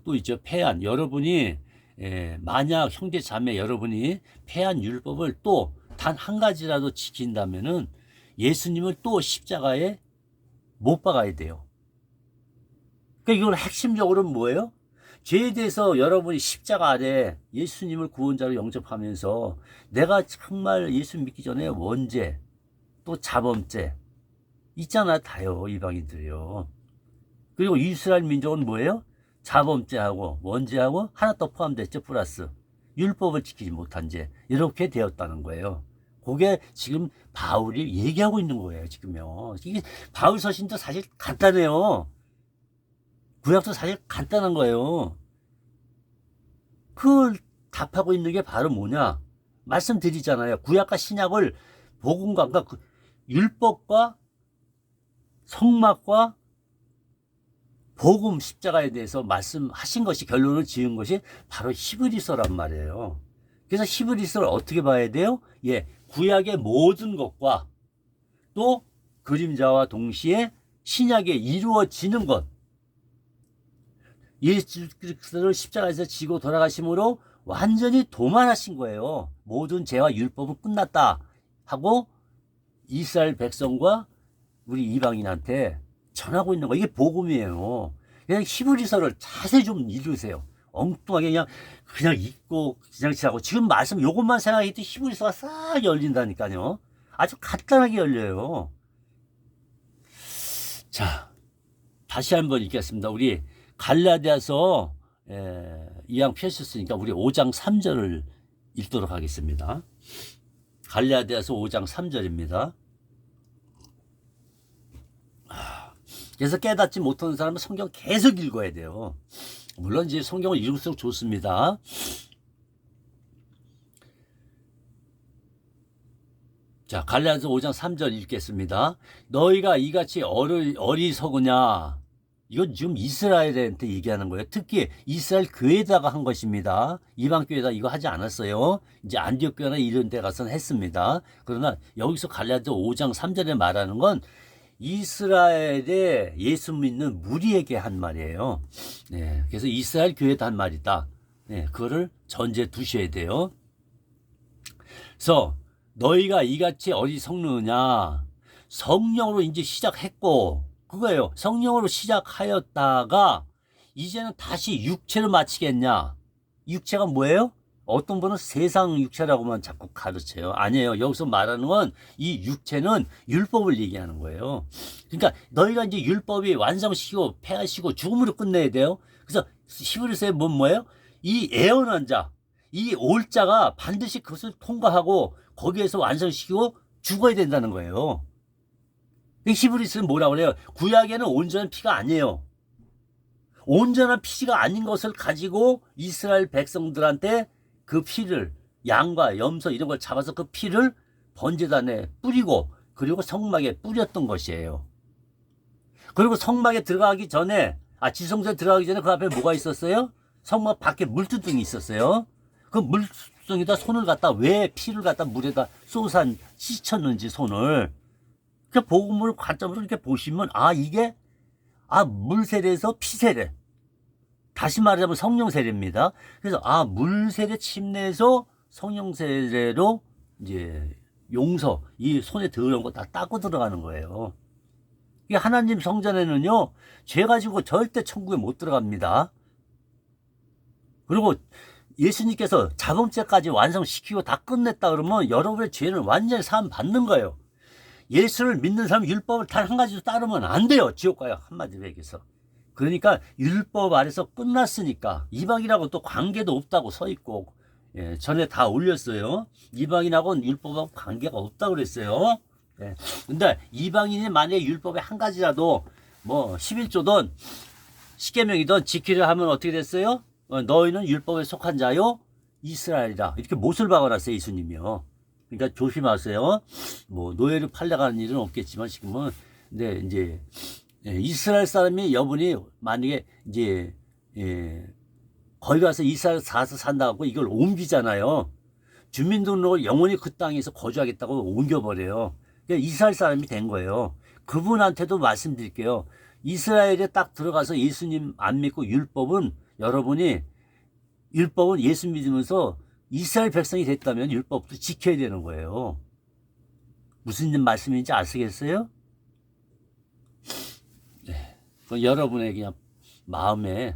또 있죠. 폐한. 여러분이 만약 형제 자매 여러분이 폐한 율법을 또 단 한 가지라도 지킨다면은 예수님을 또 십자가에 못 박아야 돼요. 그러니까 이건 핵심적으로는 뭐예요? 죄에 대해서 여러분이 십자가 아래 예수님을 구원자로 영접하면서 내가 정말 예수 믿기 전에 원죄 또 자범죄 있잖아 다요 이방인들이요. 그리고 이스라엘 민족은 뭐예요? 자범죄하고 원죄하고 하나 더 포함됐죠. 플러스 율법을 지키지 못한 죄 이렇게 되었다는 거예요. 그게 지금 바울이 얘기하고 있는 거예요. 지금요. 이게 바울 서신도 사실 간단해요. 구약도 사실 간단한 거예요. 그걸 답하고 있는 게 바로 뭐냐? 말씀드리잖아요. 구약과 신약을 복음과 그러니까 율법과 성막과 복음 십자가에 대해서 말씀하신 것이 결론을 지은 것이 바로 히브리서란 말이에요. 그래서 히브리서를 어떻게 봐야 돼요? 구약의 모든 것과 또 그림자와 동시에 신약에 이루어지는 것. 예수 그리스도를 십자가에서 지고 돌아가심으로 완전히 도말하신 거예요. 모든 죄와 율법은 끝났다 하고 이스라엘 백성과 우리 이방인한테 전하고 있는 거. 이게 복음이에요. 그냥 히브리서를 자세히 좀 읽으세요. 엉뚱하게 그냥 읽고 그냥 지나고 지금 말씀 요것만 생각해도 히브리서가 싹 열린다니까요. 아주 간단하게 열려요. 자, 다시 한번 읽겠습니다. 우리 갈라디아서 이왕 펴셨으니까 우리 5장 3절을 읽도록 하겠습니다. 갈라디아서 5장 3절입니다. 그래서 깨닫지 못하는 사람은 성경 계속 읽어야 돼요. 물론 이제 성경을 읽을수록 좋습니다. 자, 갈라디아서 5장 3절 읽겠습니다. 너희가 이같이 어리석으냐. 이건 지금 이스라엘한테 얘기하는 거예요. 특히 이스라엘 교회에다가 한 것입니다. 이방 교회에다 이거 하지 않았어요. 이제 안디옥 교회나 이런 데 가서는 했습니다. 그러나 여기서 갈라디아서 5장 3절에 말하는 건 이스라엘의 예수 믿는 무리에게 한 말이에요. 네, 그래서 이스라엘 교회에다 한 말이다. 네, 그거를 전제 두셔야 돼요. 그래서 너희가 이같이 어리석느냐. 성령으로 이제 시작했고 그거예요. 성령으로 시작하였다가 이제는 다시 육체로 마치겠냐. 육체가 뭐예요? 어떤 분은 세상 육체라고만 자꾸 가르쳐요. 아니에요. 여기서 말하는 건 이 육체는 율법을 얘기하는 거예요. 그러니까 너희가 이제 율법이 완성시키고 폐하시고 죽음으로 끝내야 돼요. 그래서 히브리서에 뭐예요? 이 애언한 자, 이 올 자가 반드시 그것을 통과하고 거기에서 완성시키고 죽어야 된다는 거예요. 히브리서는 뭐라고 그래요? 구약에는 온전한 피가 아니에요. 온전한 피가 아닌 것을 가지고 이스라엘 백성들한테 그 피를 양과 염소 이런 걸 잡아서 그 피를 번제단에 뿌리고 그리고 성막에 뿌렸던 것이에요. 그리고 성막에 들어가기 전에 지성소에 들어가기 전에 그 앞에 뭐가 있었어요? 성막 밖에 물두덩이 있었어요. 그 물두덩이에다 손을 갖다 왜 피를 갖다 물에다 쏟아 씻었는지 손을 그 복음을 관점으로 이렇게 보시면 이게 물세례에서 피세례. 다시 말하자면 성령세례입니다. 그래서 물세례 침례에서 성령세례로 이제 용서, 이 손에 들어온 거 다 닦고 들어가는 거예요. 이 하나님 성전에는요, 죄 가지고 절대 천국에 못 들어갑니다. 그리고 예수님께서 자범죄까지 완성시키고 다 끝냈다 그러면 여러분의 죄는 완전히 사함 받는 거예요. 예수를 믿는 사람 율법을 단 한 가지도 따르면 안 돼요. 지옥 가요. 한마디로 얘기해서. 그러니까 율법 아래서 끝났으니까 이방인하고 또 관계도 없다고 서 있고 전에 다 올렸어요. 이방인하고는 율법하고 관계가 없다고 그랬어요. 근데 이방인이 만약에 율법에 한 가지라도 뭐 11조든 10계명이든 지키려 하면 어떻게 됐어요? 너희는 율법에 속한 자요 이스라엘이다. 이렇게 못을 박아놨어요. 예수님이요. 그러니까 조심하세요. 뭐 노예를 팔려가는 일은 없겠지만 지금은 근데 이제 이스라엘 사람이 여분이 만약에 이제 거기 가서 이스라엘 가서 산다고 이걸 옮기잖아요. 주민등록을 영원히 그 땅에서 거주하겠다고 옮겨버려요. 그러니까 이스라엘 사람이 된 거예요. 그분한테도 말씀드릴게요. 이스라엘에 딱 들어가서 예수님 안 믿고 율법은 예수 믿으면서 이스라엘 백성이 됐다면 율법도 지켜야 되는 거예요. 무슨 말씀인지 아시겠어요? 네. 여러분의 그냥 마음에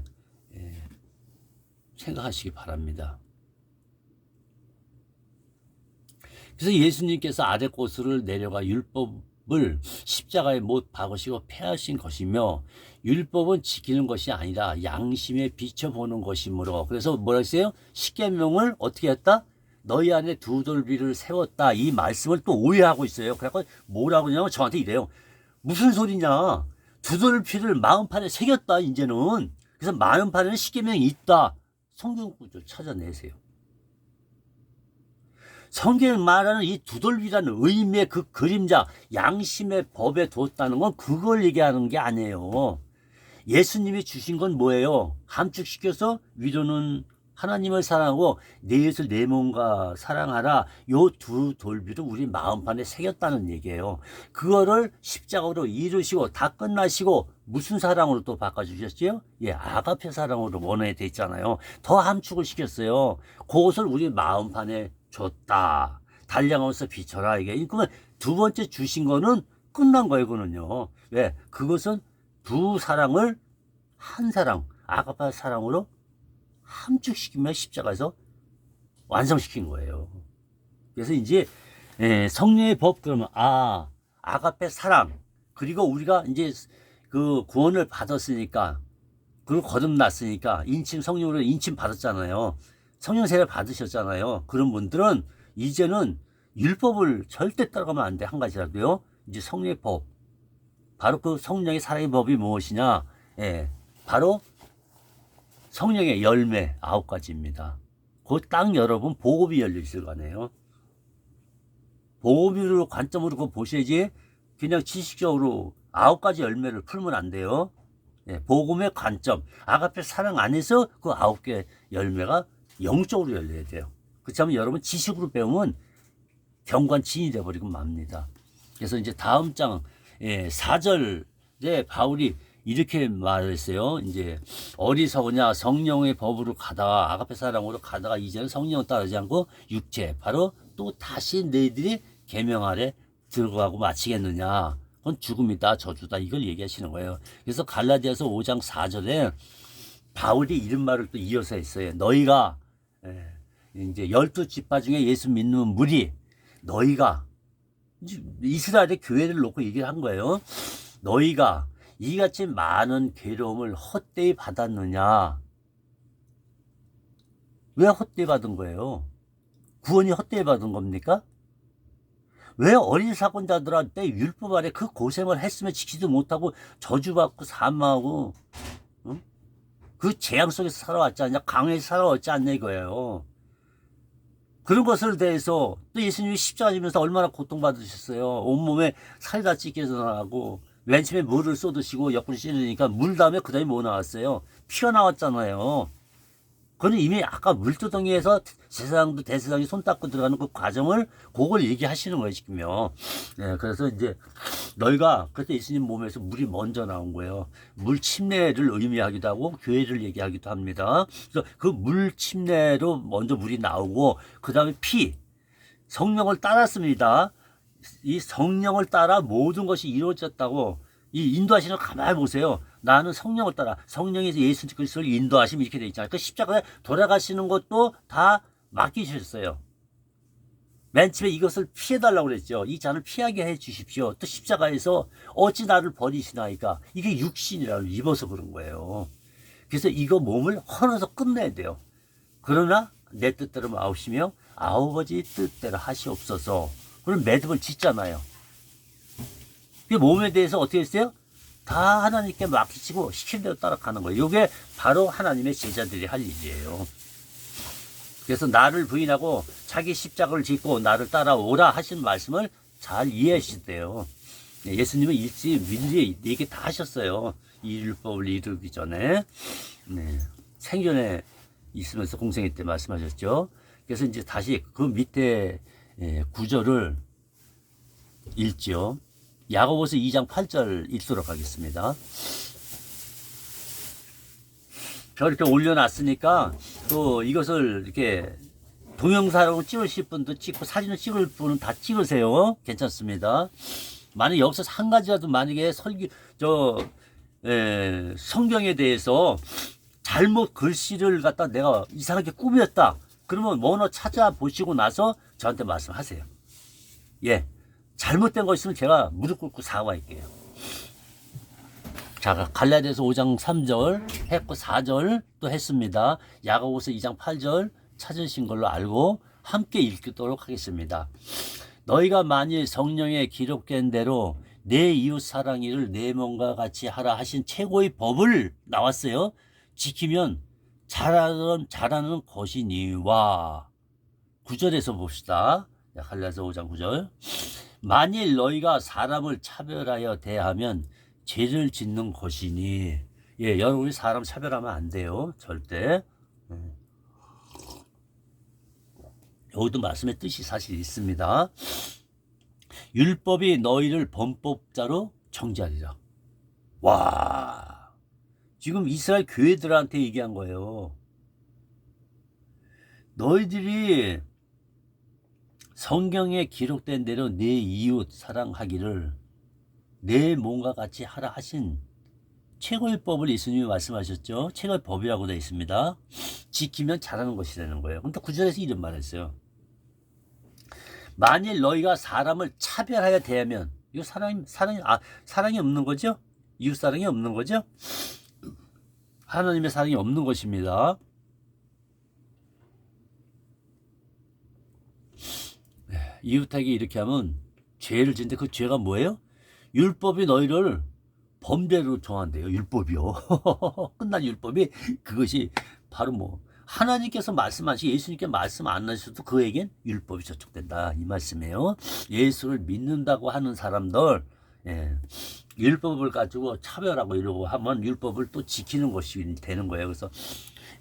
생각하시기 바랍니다. 그래서 예수님께서 아래 곳으로 내려가 율법을 십자가에 못 박으시고 폐하신 것이며 율법은 지키는 것이 아니라 양심에 비춰보는 것이므로 그래서 뭐라 했어요? 십계명을 어떻게 했다? 너희 안에 두 돌비를 세웠다. 이 말씀을 또 오해하고 있어요. 그래서 뭐라고 하냐면 저한테 이래요. 무슨 소리냐? 두 돌비를 마음판에 새겼다 이제는. 그래서 마음판에는 십계명이 있다. 성경 구조 찾아내세요. 성경이 말하는 이 두돌비라는 의미의 그 그림자 양심의 법에 뒀다는 건 그걸 얘기하는 게 아니에요. 예수님이 주신 건 뭐예요? 함축시켜서 위로는 하나님을 사랑하고 내 이웃을 내 몸과 사랑하라. 요 두 돌비를 우리 마음판에 새겼다는 얘기예요. 그거를 십자가로 이루시고 다 끝나시고 무슨 사랑으로 또 바꿔주셨지요? 아가페 사랑으로 원하게 돼 있잖아요. 더 함축을 시켰어요. 그것을 우리 마음판에 줬다. 달려가면서 비춰라. 이게 그러면 두 번째 주신 거는 끝난 거예요. 그거는요. 왜? 그것은 두 사랑을 한 사랑, 아가페 사랑으로 함축시키며 십자가에서 완성시킨 거예요. 그래서 이제 성령의 법 그러면 아가페 사랑, 그리고 우리가 이제 그 구원을 받았으니까, 그리고 거듭났으니까, 인침 성령으로 인침 받았잖아요. 성령 세례 받으셨잖아요. 그런 분들은 이제는 율법을 절대 따라가면 안 돼. 한 가지라도요. 이제 성령의 법, 바로 그 성령의 사랑의 법이 무엇이냐? 바로 성령의 열매 9가지입니다. 그 딱 여러분 복음이 열려 있을 거 아니에요. 복음으로 관점으로 그거 보셔야지 그냥 지식적으로 9가지 열매를 풀면 안 돼요. 복음의 관점, 아가페 사랑 안에서 그 9개 열매가 영적으로 열려야 돼요. 그렇지 않으면 여러분 지식으로 배우면 경관진이 돼버리고 맙니다. 그래서 이제 다음 장 4절에 바울이 이렇게 말했어요. 이제 어리석으냐 성령의 법으로 가다가 아가페 사랑으로 가다가 이제는 성령을 따르지 않고 육체, 바로 또 다시 너희들이 계명 아래 들어가고 마치겠느냐. 그건 죽음이다, 저주다, 이걸 얘기하시는 거예요. 그래서 갈라디아서 5장 4절에 바울이 이런 말을 또 이어서 했어요. 너희가 이제 12지파 중에 예수 믿는 무리, 너희가 이스라엘의 교회를 놓고 얘기를 한 거예요. 너희가 이같이 많은 괴로움을 헛되이 받았느냐. 왜 헛되이 받은 거예요? 구원이 헛되이 받은 겁니까? 왜 어리사건자들한테 율법 아래 그 고생을 했으면 지키지도 못하고 저주받고 사망하고 그 재앙 속에서 살아왔지 않냐, 강에서 살아왔지 않냐 이거예요. 그런 것을 대해서 또 예수님이 십자가 지면서 얼마나 고통받으셨어요. 온몸에 살이 다 찢겨서 나고, 맨 처음에 물을 쏟으시고 옆구리 찌르니까 물 다음에 그 다음에 뭐 나왔어요? 피가 나왔잖아요. 그는 이미 아까 물두덩이에서 제사장도 대제사장이 손 닦고 들어가는 그 과정을 그걸 얘기하시는 거예요 지금요. 그래서 이제 너희가, 그래서 예수님 몸에서 물이 먼저 나온 거예요. 물 침례를 의미하기도 하고 교회를 얘기하기도 합니다. 그래서 그 물 침례로 먼저 물이 나오고 그 다음에 피, 성령을 따랐습니다. 이 성령을 따라 모든 것이 이루어졌다고 이 인도하시는 거 가만히 보세요. 나는 성령을 따라, 성령에서 예수 그리스도를 인도하시면 이렇게 돼 있잖아요. 그 십자가에 돌아가시는 것도 다 맡기셨어요. 맨 처음에 이것을 피해달라고 그랬죠. 이 잔을 피하게 해 주십시오. 또 십자가에서 어찌 나를 버리시나이까. 이게 육신이라고 입어서 그런 거예요. 그래서 이거 몸을 헐어서 끝내야 돼요. 그러나 내 뜻대로 마옵시며 아버지 뜻대로 하시옵소서. 그럼 매듭을 짓잖아요. 그 몸에 대해서 어떻게 했어요? 다 하나님께 맡기시고 시킨 대로 따라가는 거예요. 이게 바로 하나님의 제자들이 할 일이에요. 그래서 나를 부인하고 자기 십자가를 짓고 나를 따라오라 하신 말씀을 잘 이해하시대요. 예수님은 일지민지 얘기 다 하셨어요. 이 율법을 이루기 전에. 생전에 있으면서 공생애 때 말씀하셨죠. 그래서 이제 다시 그 밑에 구절을 읽죠. 야고보서 2장 8절 읽도록 하겠습니다. 저렇게 올려놨으니까 또 이것을 이렇게 동영상으로 찍으실 분도 찍고 사진을 찍을 분은 다 찍으세요. 괜찮습니다. 만약 여기서 한 가지라도 만약에 성경에 대해서 잘못 글씨를 갖다 내가 이상하게 꾸몄다. 그러면 원어 찾아보시고 나서 저한테 말씀하세요. 잘못된 거 있으면 제가 무릎 꿇고 사과할게요. 자, 갈라디아서 5장 3절 했고 4절 또 했습니다. 야고보서 2장 8절 찾으신 걸로 알고 함께 읽도록 하겠습니다. 너희가 만일 성령에 기록된 대로 내 이웃 사랑이를 내 몸과 같이 하라 하신 최고의 법을 나왔어요. 지키면 잘하는 것이니와. 9절에서 봅시다. 갈라디아서 5장 9절. 만일 너희가 사람을 차별하여 대하면 죄를 짓는 것이니. 여러분이 사람 차별하면 안 돼요. 절대. 여기도 말씀의 뜻이 사실 있습니다. 율법이 너희를 범법자로 정죄하리라. 와, 지금 이스라엘 교회들한테 얘기한 거예요. 너희들이 성경에 기록된 대로 내 이웃 사랑하기를 내 몸과 같이 하라 하신 최고의 법을 예수님이 말씀하셨죠. 최고의 법이라고 되어 있습니다. 지키면 잘하는 것이라는 거예요. 근데 구절에서 이런 말을 했어요. 만일 너희가 사람을 차별하여 대하면, 이거 사랑이 없는 거죠? 이웃 사랑이 없는 거죠? 하나님의 사랑이 없는 것입니다. 이웃에게 이렇게 하면 죄를 짓는데 그 죄가 뭐예요? 율법이 너희를 범죄로 정한대요. 율법이요. 끝난 율법이 그것이 바로 뭐 하나님께서 말씀하시고 예수님께 말씀 안 하셔도 그에겐 율법이 저촉된다 이 말씀이에요. 예수를 믿는다고 하는 사람들 율법을 가지고 차별하고 이러고 하면 율법을 또 지키는 것이 되는 거예요. 그래서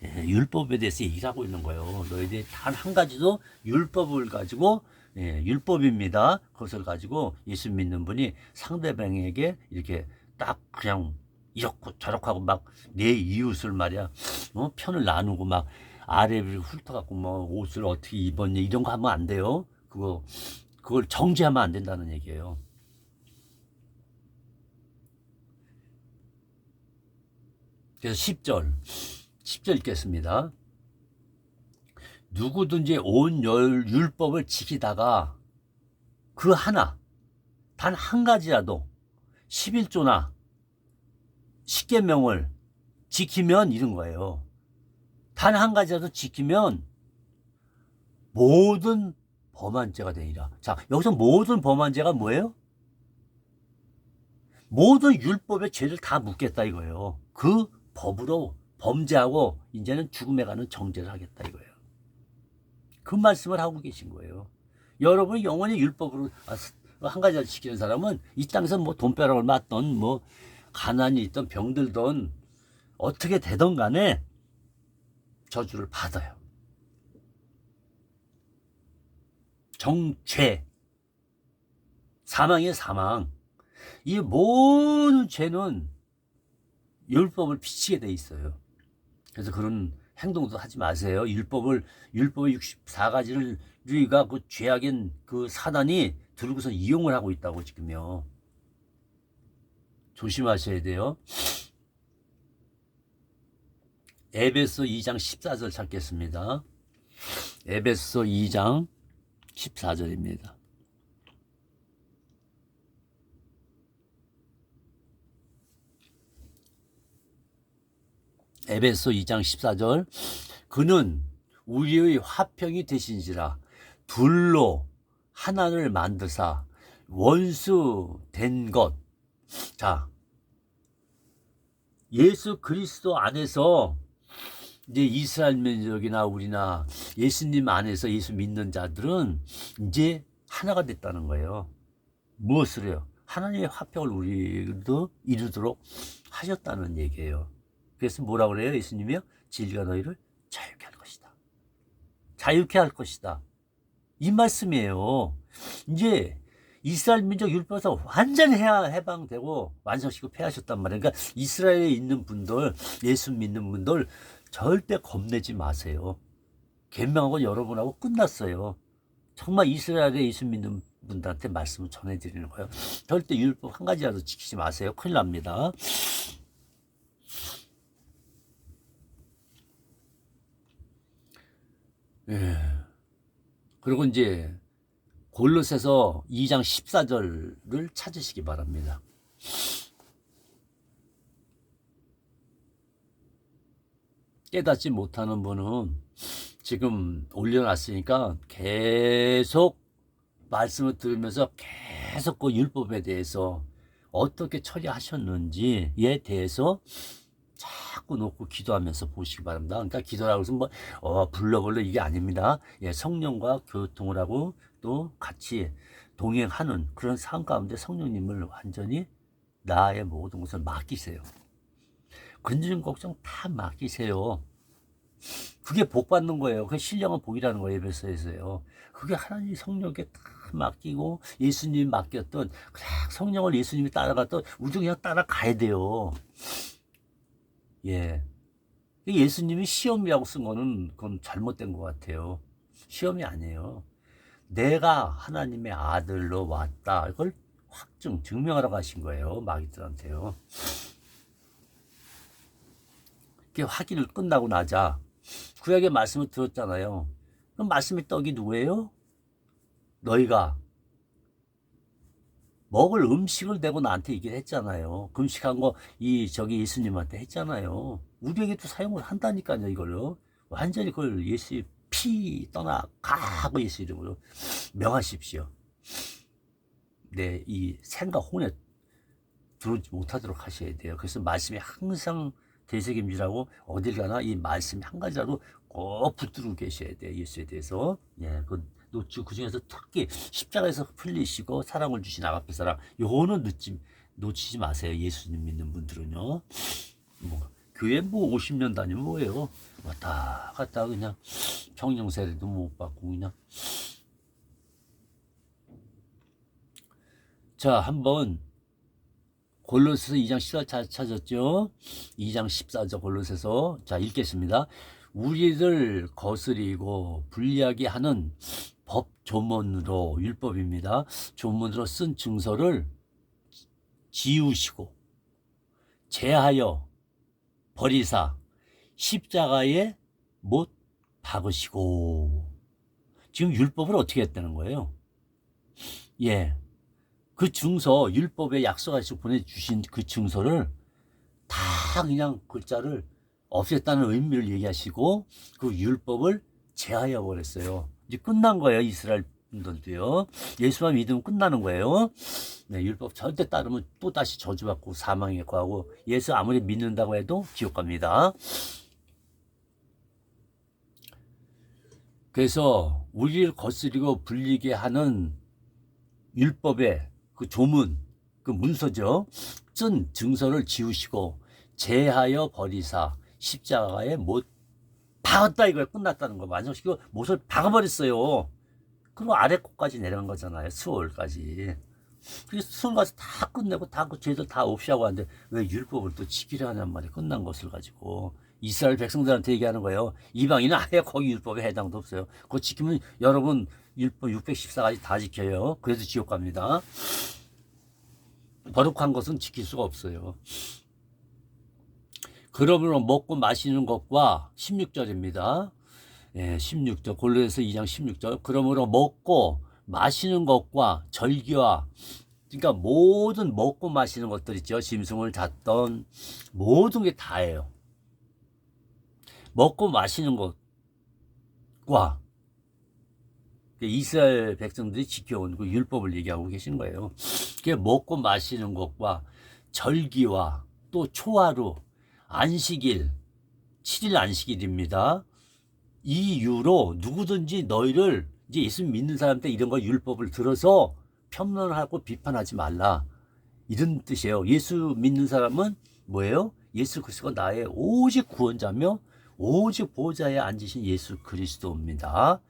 율법에 대해서 얘기를 하고 있는 거예요. 너희들이 단 한 가지도 율법을 가지고 율법입니다. 그것을 가지고 예수 믿는 분이 상대방에게 이렇게 딱 그냥 이렇고 저렇고 하고 막 내 이웃을 말이야 편을 나누고 막 아래를 훑어갖고 뭐 옷을 어떻게 입었냐 이런 거 하면 안 돼요. 그걸 정죄하면 안 된다는 얘기예요. 그래서 10절 읽겠습니다. 누구든지 온 율법을 지키다가 그 하나 단 한 가지라도 11조나 10계명을 지키면 이런 거예요. 단 한 가지라도 지키면 모든 범한 죄가 되리라. 자, 여기서 모든 범한 죄가 뭐예요? 모든 율법의 죄를 다 묻겠다 이거예요. 그 법으로 범죄하고 이제는 죽음에 가는 정죄를 하겠다 이거예요. 그 말씀을 하고 계신 거예요. 여러분이 영원히 율법으로 한 가지를 지키는 사람은 이 땅에서 뭐 돈벼락을 맞던 뭐 가난이 있던 병들던 어떻게 되던 간에 저주를 받아요. 정죄, 사망이에요, 사망. 이 모든 죄는 율법을 비치게 돼 있어요. 그래서 그런 행동도 하지 마세요. 율법의 64가지를 우리가 그 죄악인 그 사단이 들고서 이용을 하고 있다고 지금요. 조심하셔야 돼요. 에베소 2장 14절 찾겠습니다. 에베소 2장 14절입니다. 에베소 2장 14절 그는 우리의 화평이 되신지라 둘로 하나를 만드사 원수 된 것. 자, 예수 그리스도 안에서 이제 이스라엘 민족이나 우리나 예수님 안에서 예수 믿는 자들은 이제 하나가 됐다는 거예요. 무엇을 해요? 하나님의 화평을 우리도 이루도록 하셨다는 얘기예요. 그래서 뭐라고 그래요? 예수님이요? 진리가 너희를 자유케 할 것이다. 자유케 할 것이다. 이 말씀이에요. 이제 이스라엘 민족 율법에서 완전히 해방되고 완성시키고 폐하셨단 말이에요. 그러니까 이스라엘에 있는 분들, 예수 믿는 분들 절대 겁내지 마세요. 계명하고 여러분하고 끝났어요. 정말 이스라엘에 예수 믿는 분들한테 말씀을 전해드리는 거예요. 절대 율법 한 가지라도 지키지 마세요. 큰일 납니다. 그리고 이제 골로새서 2장 14절을 찾으시기 바랍니다. 깨닫지 못하는 분은 지금 올려놨으니까 계속 말씀을 들으면서 계속 그 율법에 대해서 어떻게 처리하셨는지에 대해서 자꾸 놓고 기도하면서 보시기 바랍니다. 그러니까 기도라고 해서 뭐 불러볼래 이게 아닙니다. 성령과 교통을 하고 또 같이 동행하는 그런 삶 가운데 성령님을 완전히 나의 모든 것을 맡기세요. 근심 걱정 다 맡기세요. 그게 복 받는 거예요. 그게 신령한 복이라는 거예요. 에베소에서요. 그게 하나님 성령께 다 맡기고 예수님이 맡겼던 그냥 성령을 예수님이 따라갔던 우리도 그냥 따라가야 돼요. 예. 예수님이 시험이라고 쓴 거는 그건 잘못된 것 같아요. 시험이 아니에요. 내가 하나님의 아들로 왔다. 이걸 증명하러 가신 거예요. 마귀들한테요. 그게 확인을 끝나고 나자 구약의 말씀을 들었잖아요. 그럼 말씀의 떡이 누구예요? 너희가 먹을 음식을 내고 나한테 얘기를 했잖아요. 금식한 거 저기 예수님한테 했잖아요. 우리에게도 사용을 한다니까요. 이걸로 완전히 그걸 예수의 피 떠나 가고 예수 이름으로 명하십시오. 네, 이 생각 혼에 들어오지 못하도록 하셔야 돼요. 그래서 말씀이 항상 되새김질하고 어딜 가나 이 말씀이 한 가지라도 꼭 붙들고 계셔야 돼요. 예수에 대해서. 예, 그 중에서 특히 십자가에서 풀리시고 사랑을 주신 아가페 사랑, 요거는 놓치지 마세요. 예수님 믿는 분들은요. 뭐 교회 뭐 50년 다니면 뭐예요? 왔다 갔다 그냥 평령세례도 못 받고 그냥. 자, 한번 골로새서 2장 14절 찾았죠? 2장 14절 골로새서. 자, 읽겠습니다. 우리를 거스리고 불리하게 하는 법 조문으로, 율법입니다. 조문으로 쓴 증서를 지우시고 제하여 버리사 십자가에 못 박으시고. 지금 율법을 어떻게 했다는 거예요? 예. 그 증서, 율법에 약속하시고 보내주신 그 증서를 다 그냥 글자를 없앴다는 의미를 얘기하시고 그 율법을 제하여 버렸어요. 이제 끝난 거예요. 이스라엘 분들도요. 예수만 믿으면 끝나는 거예요. 네, 율법 절대 따르면 또 다시 저주받고 사망에 구하고 예수 아무리 믿는다고 해도 지옥 갑니다. 그래서 우리를 거스리고 불리게 하는 율법의 그 조문, 그 문서죠. 쓴 증서를 지우시고 제하여 버리사 십자가에 못 박았다 이거야. 끝났다는 거. 완성시키고 못을 박아버렸어요. 그리고 아래 곳까지 내려간 거잖아요. 수월까지. 그래서 수월 가서 다 끝내고 다 그 죄들 다 없이하고 하는데 왜 율법을 또 지키려 하냔 말이에요. 끝난 것을 가지고. 이스라엘 백성들한테 얘기하는 거예요. 이방인은 아예 거기 율법에 해당도 없어요. 그거 지키면 여러분 율법 614가지 다 지켜요. 그래도 지옥 갑니다. 거룩한 것은 지킬 수가 없어요. 그러므로 먹고 마시는 것과 16절입니다. 예, 16절 골로새서 2장 16절. 그러므로 먹고 마시는 것과 절기와, 그러니까 모든 먹고 마시는 것들 있죠. 짐승을 잡던 모든 게 다예요. 먹고 마시는 것과 이스라엘 백성들이 지켜온 그 율법을 얘기하고 계신 거예요. 그게 먹고 마시는 것과 절기와 또 초하루, 안식일, 7일 안식일입니다. 이 이유로 누구든지 너희를 이제 예수 믿는 사람한테 이런 거 율법을 들어서 편론하고 비판하지 말라. 이런 뜻이에요. 예수 믿는 사람은 뭐예요? 예수 그리스도가 나의 오직 구원자며 오직 보좌에 앉으신 예수 그리스도입니다.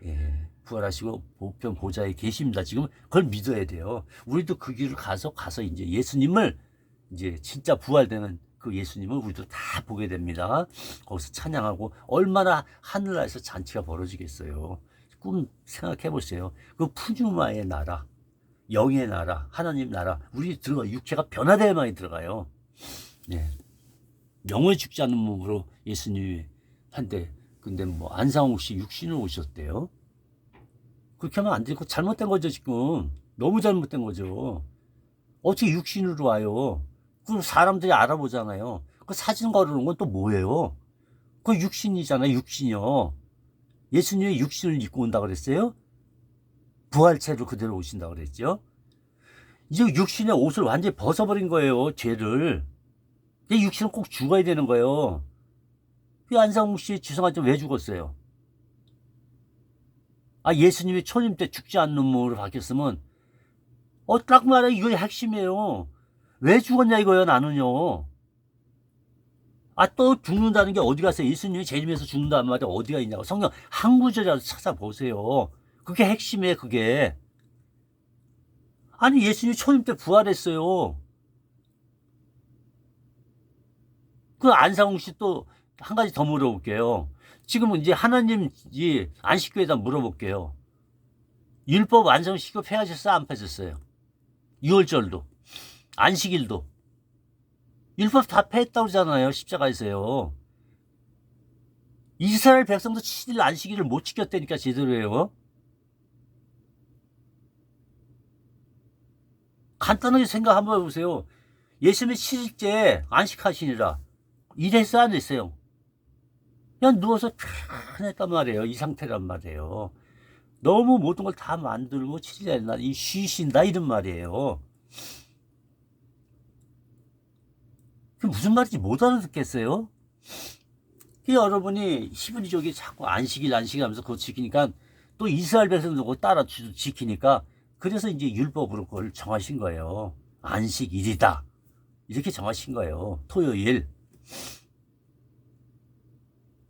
예, 부활하시고 보편 보좌에 계십니다. 지금 그걸 믿어야 돼요. 우리도 그 길을 가서 이제 예수님을 이제 진짜 부활되는 그 예수님을 우리도 다 보게 됩니다. 거기서 찬양하고 얼마나 하늘나라에서 잔치가 벌어지겠어요. 꿈 생각해 보세요. 그 푸뉴마의 나라, 영의 나라, 하나님 나라, 우리 들어가 육체가 변화되어야만 들어가요. 네. 영원히 죽지 않는 몸으로 예수님이 한데, 근데 뭐 안상욱 씨 육신으로 오셨대요. 그렇게 하면 안 되고 잘못된 거죠. 지금 너무 잘못된 거죠. 어떻게 육신으로 와요? 그럼 사람들이 알아보잖아요. 그 사진 걸어놓은 건 또 뭐예요? 그 육신이잖아요. 육신이요. 예수님이 육신을 입고 온다 그랬어요? 부활체로 그대로 오신다 그랬죠? 이제 육신의 옷을 완전히 벗어버린 거예요. 죄를. 이 육신은 꼭 죽어야 되는 거예요. 그 안상욱 씨 죄송하지만 왜 죽었어요? 아, 예수님이 초림 때 죽지 않는 몸으로 바뀌었으면 딱 말해. 이거 핵심이에요. 왜 죽었냐 이거예요. 나는요. 아, 또 죽는다는 게 어디 갔어요? 예수님이 재림해서 죽는다는 말이 어디가 있냐고. 성경 한 구절이라도 찾아보세요. 그게 핵심이에요. 그게. 아니, 예수님이 초림 때 부활했어요. 그 안상욱 씨 또 한 가지 더 물어볼게요. 지금은 이제 하나님 이 안식교에다 물어볼게요. 율법 완성시키고 폐하셨어요? 안 폐하셨어요? 유월절도 안식일도 율법 다 폐했다고 그러잖아요. 십자가에서요. 이스라엘 백성도 7일 안식일을 못 지켰다니까 제대로 해요. 간단하게 생각 한번 해보세요. 예수님이 7일째 안식하시니라. 일했어요, 안 했어요? 그냥 누워서 편했단 말이에요. 이 상태란 말이에요. 너무 모든 걸 다 만들고 7일째 날 쉬신다 이런 말이에요. 그게 무슨 말인지 못 알아듣겠어요? 여러분이 히브리족이 자꾸 안식일 하면서 그거 지키니까 또 이스라엘 백성도 그거 따라 지키니까 그래서 이제 율법으로 그걸 정하신 거예요. 안식일이다. 이렇게 정하신 거예요. 토요일.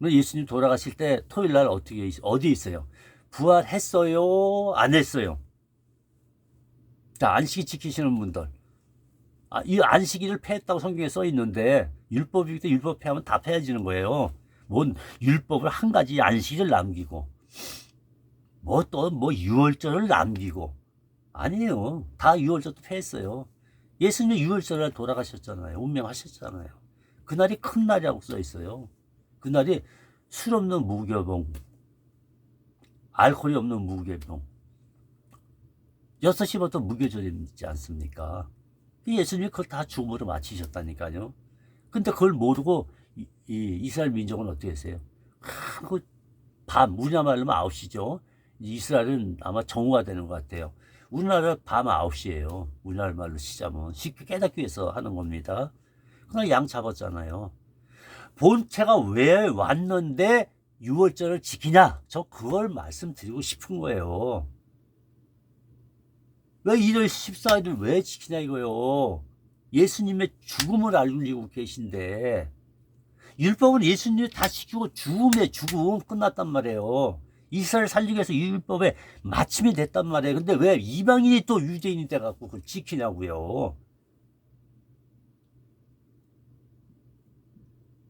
예수님 돌아가실 때 토요일 날 어디에 있어요? 부활했어요? 안 했어요? 자, 안식 지키시는 분들. 이 안식일을 폐했다고 성경에 써 있는데 율법이기 때문에 율법 폐하면 다 폐해지는 거예요. 뭔 율법을 한 가지 안식일을 남기고 뭐 유월절을 남기고 아니에요. 다 유월절도 폐했어요. 예수님이 유월절에 돌아가셨잖아요. 운명하셨잖아요. 그날이 큰 날이라고 써 있어요. 그날이 술 없는 무교병, 알코올이 없는 무교병, 6시부터 무교절이지 않습니까? 예수님이 그걸 다 주음으로 마치셨다니까요. 근데 그걸 모르고 이스라엘 민족은 어떻게 했어요? 우리나라 말로는 9시죠. 이스라엘은 아마 정오가 되는 것 같아요. 우리나라 밤 9시예요. 우리나라 말로 시자면 쉽게 깨닫기 위해서 하는 겁니다. 그날 양 잡았잖아요. 본체가 왜 왔는데 6월절을 지키냐? 저 그걸 말씀드리고 싶은 거예요. 왜 1월 14일을 왜 지키냐 이거요. 예수님의 죽음을 알리고 계신데 율법은 예수님이 다 지키고 죽음 끝났단 말이에요. 이스라엘 살리기 위해서 이 율법에 마침이 됐단 말이에요. 근데 왜 이방인이 또 유대인이 돼갖고 그걸 지키냐고요.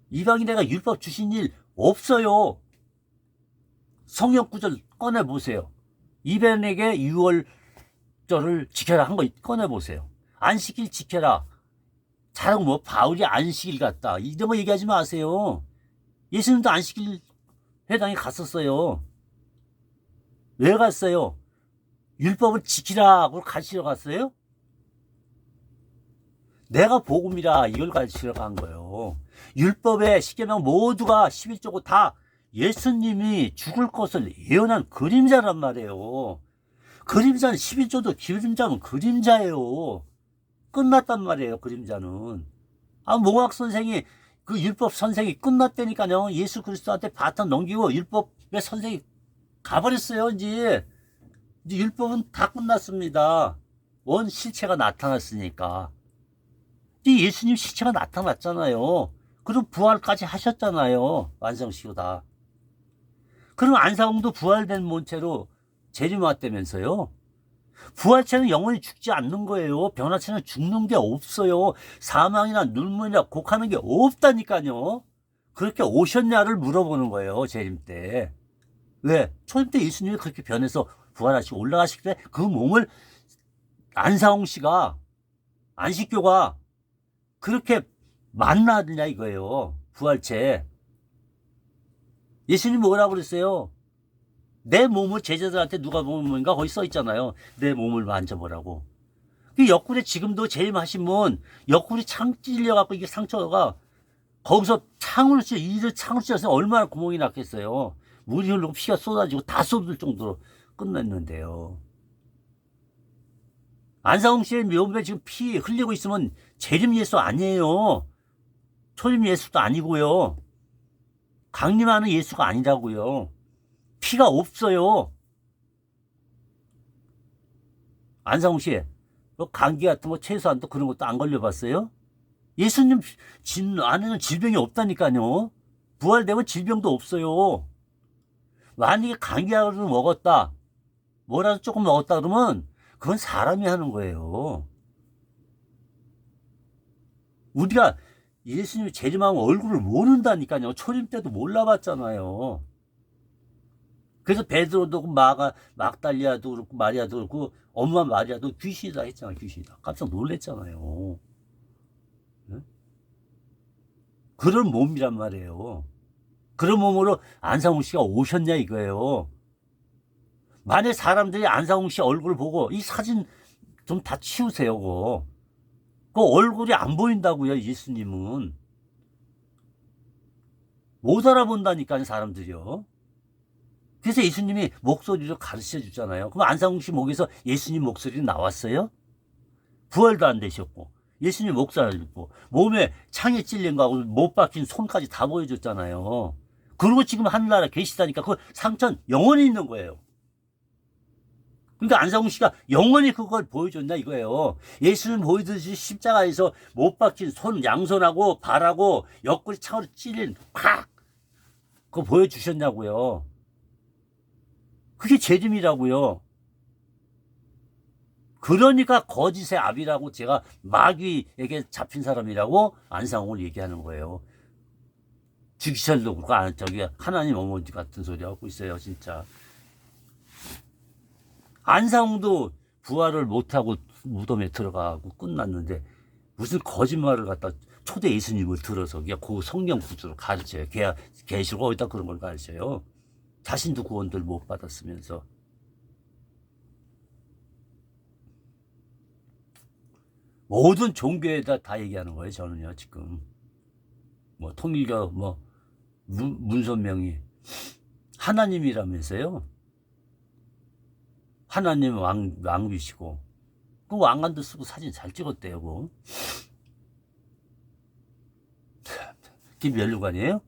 이방인에게 율법 주신 일 없어요. 성경 구절 꺼내보세요. 이방인에게 6월절을 지켜라 한 거 꺼내보세요. 안식일 지켜라. 자랑 뭐 바울이 안식일 갔다 이런 거 얘기하지 마세요. 예수님도 안식일 회당에 갔었어요. 왜 갔어요? 율법을 지키라고 가르치러 갔어요? 내가 복음이라 이걸 가르치러 간 거예요. 율법에 십계명 모두가 11조고 다 예수님이 죽을 것을 예언한 그림자란 말이에요. 그림자는 11조도 그림자면 그림자예요. 끝났단 말이에요. 그림자는. 몽학 선생이 그 율법 선생이 끝났다니까요. 예수 그리스도한테 바ton 넘기고 율법의 선생이 가버렸어요. 이제 율법은 다 끝났습니다. 원 실체가 나타났으니까. 이제 예수님 실체가 나타났잖아요. 그럼 부활까지 하셨잖아요. 완성시효 다. 그럼 안사홍도 부활된 몸체로 재림왔다면서요. 부활체는 영원히 죽지 않는 거예요. 변화체는 죽는 게 없어요. 사망이나 눈물이나 곡하는 게 없다니까요. 그렇게 오셨냐를 물어보는 거예요. 재림 때. 왜? 초림 때 예수님이 그렇게 변해서 부활하시고 올라가실 때 그 몸을 안사홍 씨가 안식교가 그렇게 만나느냐 이거예요. 부활체. 예수님 뭐라고 그랬어요? 내 몸을 제자들한테 누가 보면가 거기 써 있잖아요. 내 몸을 만져보라고. 그 옆구리에 지금도 재림하신 분 옆구리 창 찔려갖고 이게 상처가 거기서 창을 찔 이를 창을 찔러서 얼마나 구멍이 났겠어요. 물이 흐르고 피가 쏟아지고 다 쏟을 정도로 끝났는데요. 안사홍 씨의 몸에 지금 피 흘리고 있으면 재림 예수 아니에요. 초림 예수도 아니고요. 강림하는 예수가 아니라고요. 피가 없어요. 안상홍 씨, 감기 같은 거 최소한 또 그런 것도 안 걸려봤어요? 예수님 안에는 질병이 없다니까요. 부활되면 질병도 없어요. 만약에 감기약을 먹었다, 뭐라도 조금 먹었다 그러면 그건 사람이 하는 거예요. 우리가 예수님 재림하면 얼굴을 모른다니까요. 초림 때도 몰라봤잖아요. 그래서 베드로도 그렇고 막달리아도 그렇고 마리아도 그렇고 엄마 마리아도 귀신이다 했잖아요. 귀신이다. 깜짝 놀랐잖아요. 네? 그런 몸이란 말이에요. 그런 몸으로 안상홍 씨가 오셨냐 이거예요. 만약 사람들이 안상홍 씨 얼굴을 보고 이 사진 좀 다 치우세요. 그 얼굴이 안 보인다고요. 예수님은 못 알아본다니까요, 사람들이요. 그래서 예수님이 목소리로 가르쳐 주잖아요. 그럼 안상홍 씨 목에서 예수님 목소리 나왔어요? 부활도 안 되셨고 예수님 목사를 입고 몸에 창에 찔린 거하고 못 박힌 손까지 다 보여줬잖아요. 그리고 지금 하늘나라 계시다니까 그 상처는 영원히 있는 거예요. 그러니까 안상홍 씨가 영원히 그걸 보여줬냐 이거예요. 예수님 보여주듯이 십자가에서 못 박힌 손, 양손하고 발하고 옆구리 창으로 찔린 팍 그거 보여주셨냐고요. 그게 재림이라고요. 그러니까 거짓의 압이라고 제가 마귀에게 잡힌 사람이라고 안상홍을 얘기하는 거예요. 주기철도 그렇고 저기 하나님 어머니 같은 소리 하고 있어요. 진짜. 안상홍도 부활을 못하고 무덤에 들어가고 끝났는데 무슨 거짓말을 갖다 초대 예수님을 들어서 그냥 그 성경 구조를 가르쳐요. 계시록 어디다 그런 걸 가르쳐요. 자신도 구원들 못 받았으면서. 모든 종교에다 다 얘기하는 거예요. 저는요 지금 뭐 통일교 뭐 문선명이 하나님이라면서요. 하나님 왕비시고 그 왕관도 쓰고 사진 잘 찍었대요. 그게 면류관이에요?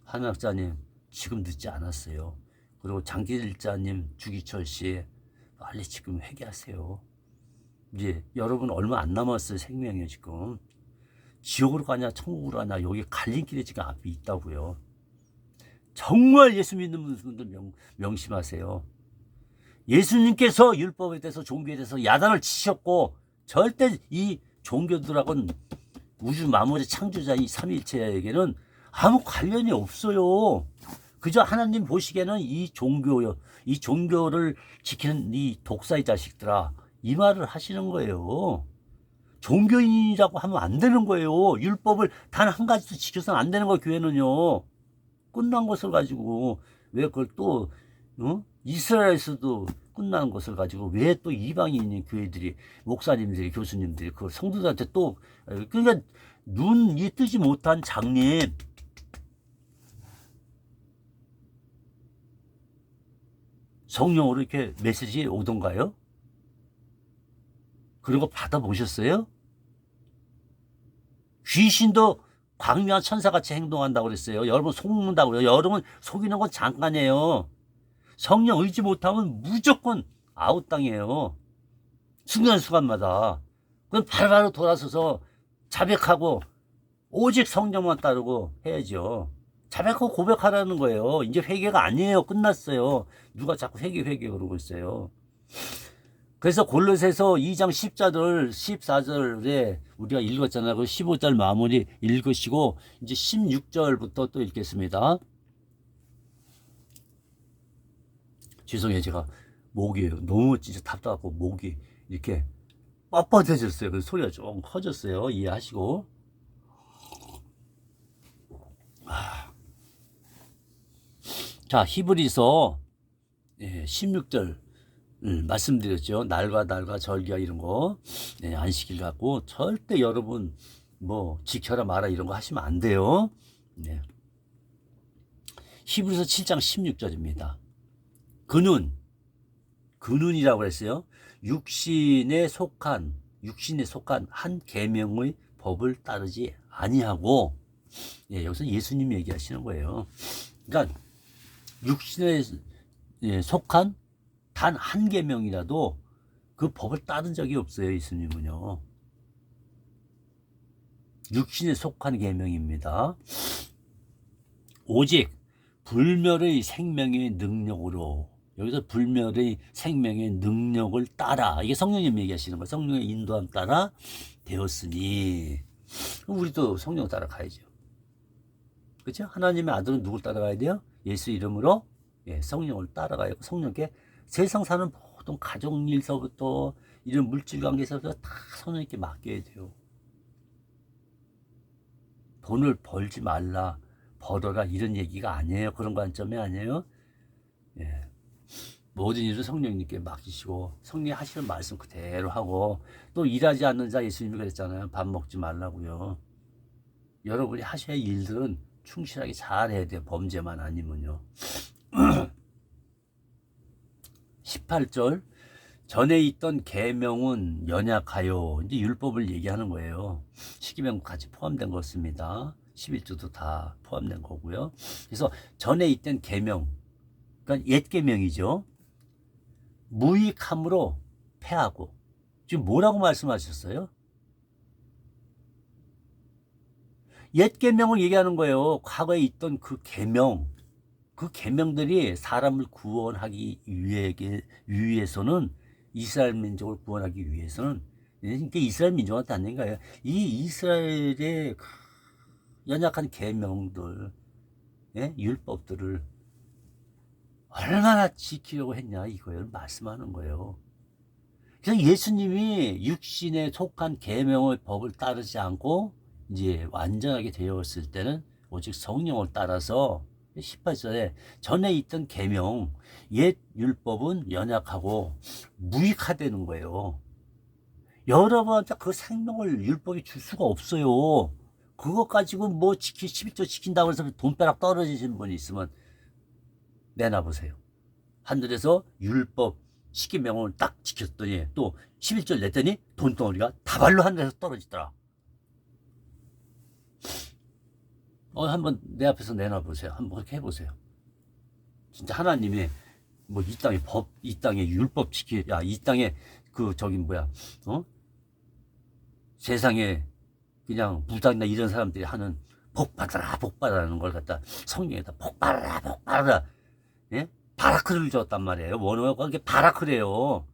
한학자님 지금 늦지 않았어요. 그리고 장길자님 주기철 씨 빨리 지금 회개하세요. 이제 여러분 얼마 안 남았어요. 생명이 지금 지옥으로 가냐 천국으로 가냐 여기 갈림길에 지금 앞에 있다고요. 정말 예수 믿는 분들 명심하세요. 예수님께서 율법에 대해서 종교에 대해서 야단을 치셨고 절대 이 종교들하고는 우주 만물의 창조자 이 삼위일체에게는 아무 관련이 없어요. 그저 하나님 보시기에는 이 종교를 지키는 이 독사의 자식들아 이 말을 하시는 거예요. 종교인이라고 하면 안 되는 거예요. 율법을 단 한 가지도 지켜서는 안 되는 거예요. 교회는요. 끝난 것을 가지고 왜 그걸 또 이스라엘에서도 끝나는 것을 가지고 왜 또 이방인인 교회들이 목사님들이 교수님들이 그 성도들한테 또 그러니까 눈이 뜨지 못한 장님 성령으로 이렇게 메시지 오던가요? 그런 거 받아보셨어요? 귀신도 광명한 천사같이 행동한다고 그랬어요. 여러분 속는다고 그래요. 여러분 속이는 건 잠깐이에요. 성령 의지 못하면 무조건 아웃당해요. 순간순간마다. 그럼 바로바로 돌아서서 자백하고 오직 성령만 따르고 해야죠. 자백하고 고백하라는 거예요. 이제 회개가 아니에요. 끝났어요. 누가 자꾸 회개 그러고 있어요. 그래서 골로새서 2장 14절에 우리가 읽었잖아요. 그 15절 마무리 읽으시고 이제 16절부터 또 읽겠습니다. 죄송해요. 제가 목이 너무 진짜 답답하고 목이 이렇게 뻣뻣해졌어요. 그래서 소리가 좀 커졌어요. 이해하시고. 자, 히브리서 16절 말씀드렸죠. 날과 절기와 이런 거 안식일 갖고 절대 여러분 뭐 지켜라 마라 이런 거 하시면 안 돼요. 히브리서 7장 16절입니다. 그는이라고 했어요. 육신에 속한 한 계명의 법을 따르지 아니하고 여기서 예수님이 얘기하시는 거예요. 그러니까 육신에 속한 단 한 계명이라도 그 법을 따른 적이 없어요. 예수님은요. 육신에 속한 계명입니다. 오직 불멸의 생명의 능력으로 여기서 불멸의 생명의 능력을 따라 이게 성령님 얘기하시는 거예요. 성령의 인도함 따라 되었으니 우리도 성령 따라 가야죠. 그렇죠? 하나님의 아들은 누굴 따라가야 돼요? 예수 이름으로 성령을 따라가야 성령께 세상 사는 모든 가족일서부터 이런 물질관계에서부터 다 성령님께 맡겨야 돼요. 돈을 벌지 말라. 벌어라 이런 얘기가 아니에요. 그런 관점이 아니에요. 예. 모든 일을 성령님께 맡기시고 성령 하시는 말씀 그대로 하고, 또 일하지 않는 자 예수님이 그랬잖아요. 밥 먹지 말라고요. 여러분이 하셔야 할 일들은 충실하게 잘 해야 돼요. 범죄만 아니면요. 18절 전에 있던 계명은 연약하여, 이제 율법을 얘기하는 거예요. 십계명 같이 포함된 것입니다. 11조도 다 포함된 거고요. 그래서 전에 있던 계명, 그러니까 옛 계명이죠. 무익함으로 패하고. 지금 뭐라고 말씀하셨어요? 옛 계명을 얘기하는 거예요. 과거에 있던 그 계명, 그 계명들이 사람을 구원하기 위해서는, 이스라엘 민족을 구원하기 위해서는, 그러니까 이스라엘 민족한테 안 되는 거예요. 이 이스라엘의 그 연약한 계명들, 예? 율법들을 얼마나 지키려고 했냐 이거예요. 말씀하는 거예요. 그래서 예수님이 육신에 속한 계명의 법을 따르지 않고 이제 완전하게 되었을 때는 오직 성령을 따라서 18절에 전에 있던 계명, 옛 율법은 연약하고 무익하다는 거예요. 여러분한테 그 생명을 율법이 줄 수가 없어요. 그거 가지고 뭐 11조 지킨다고 해서 돈벼락 떨어지시는 분이 있으면 내놔보세요. 하늘에서 율법 십계명을 딱 지켰더니 또 11절 냈더니 돈덩어리가 다발로 하늘에서 떨어지더라. 한번 내 앞에서 내놔보세요. 한번 그렇게 해보세요. 진짜 하나님이 뭐 이 땅에 법, 이 땅에 율법 이 땅에 세상에 그냥 부장이나 이런 사람들이 하는 복 받아라는 걸 갖다 성경에다 복 받아라, 예? 바라크를 줬단 말이에요. 원어가 그게 바라크래요.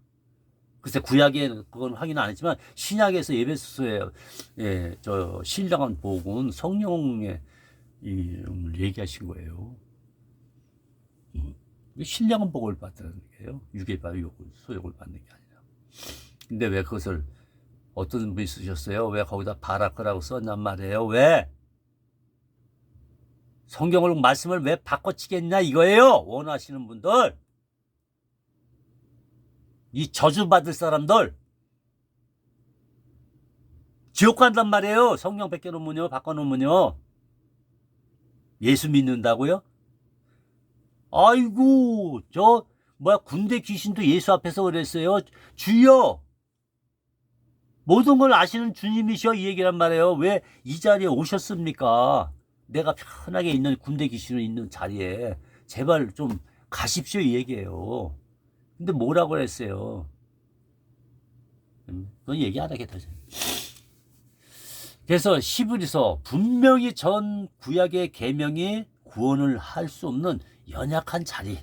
글쎄 구약에 그건 확인 안 했지만 신약에서 에베소서에 신령한 복은 성령의 이름을 얘기하신 거예요. 신령한 복을 받는 거예요. 육의 소욕을 받는 게 아니라. 근데 왜 그것을 어떤 분이 쓰셨어요? 왜 거기다 바라크라고 썼냔 말이에요. 왜? 성경을 말씀을 왜 바꿔치겠냐 이거예요. 원하시는 분들, 이 저주받을 사람들 지옥 간단 말이에요. 성경 벗겨놓으면요, 바꿔놓으면요. 예수 믿는다고요? 아이고 군대 귀신도 예수 앞에서 그랬어요. 주여, 모든 걸 아시는 주님이셔, 이 얘기란 말이에요. 왜 이 자리에 오셨습니까? 내가 편하게 있는 군대 귀신이 있는 자리에 제발 좀 가십시오, 이 얘기예요. 근데 뭐라고 그랬어요? 그건 얘기 안 하겠다. 그래서 히브리서 분명히 전 구약의 계명이 구원을 할 수 없는 연약한 자리,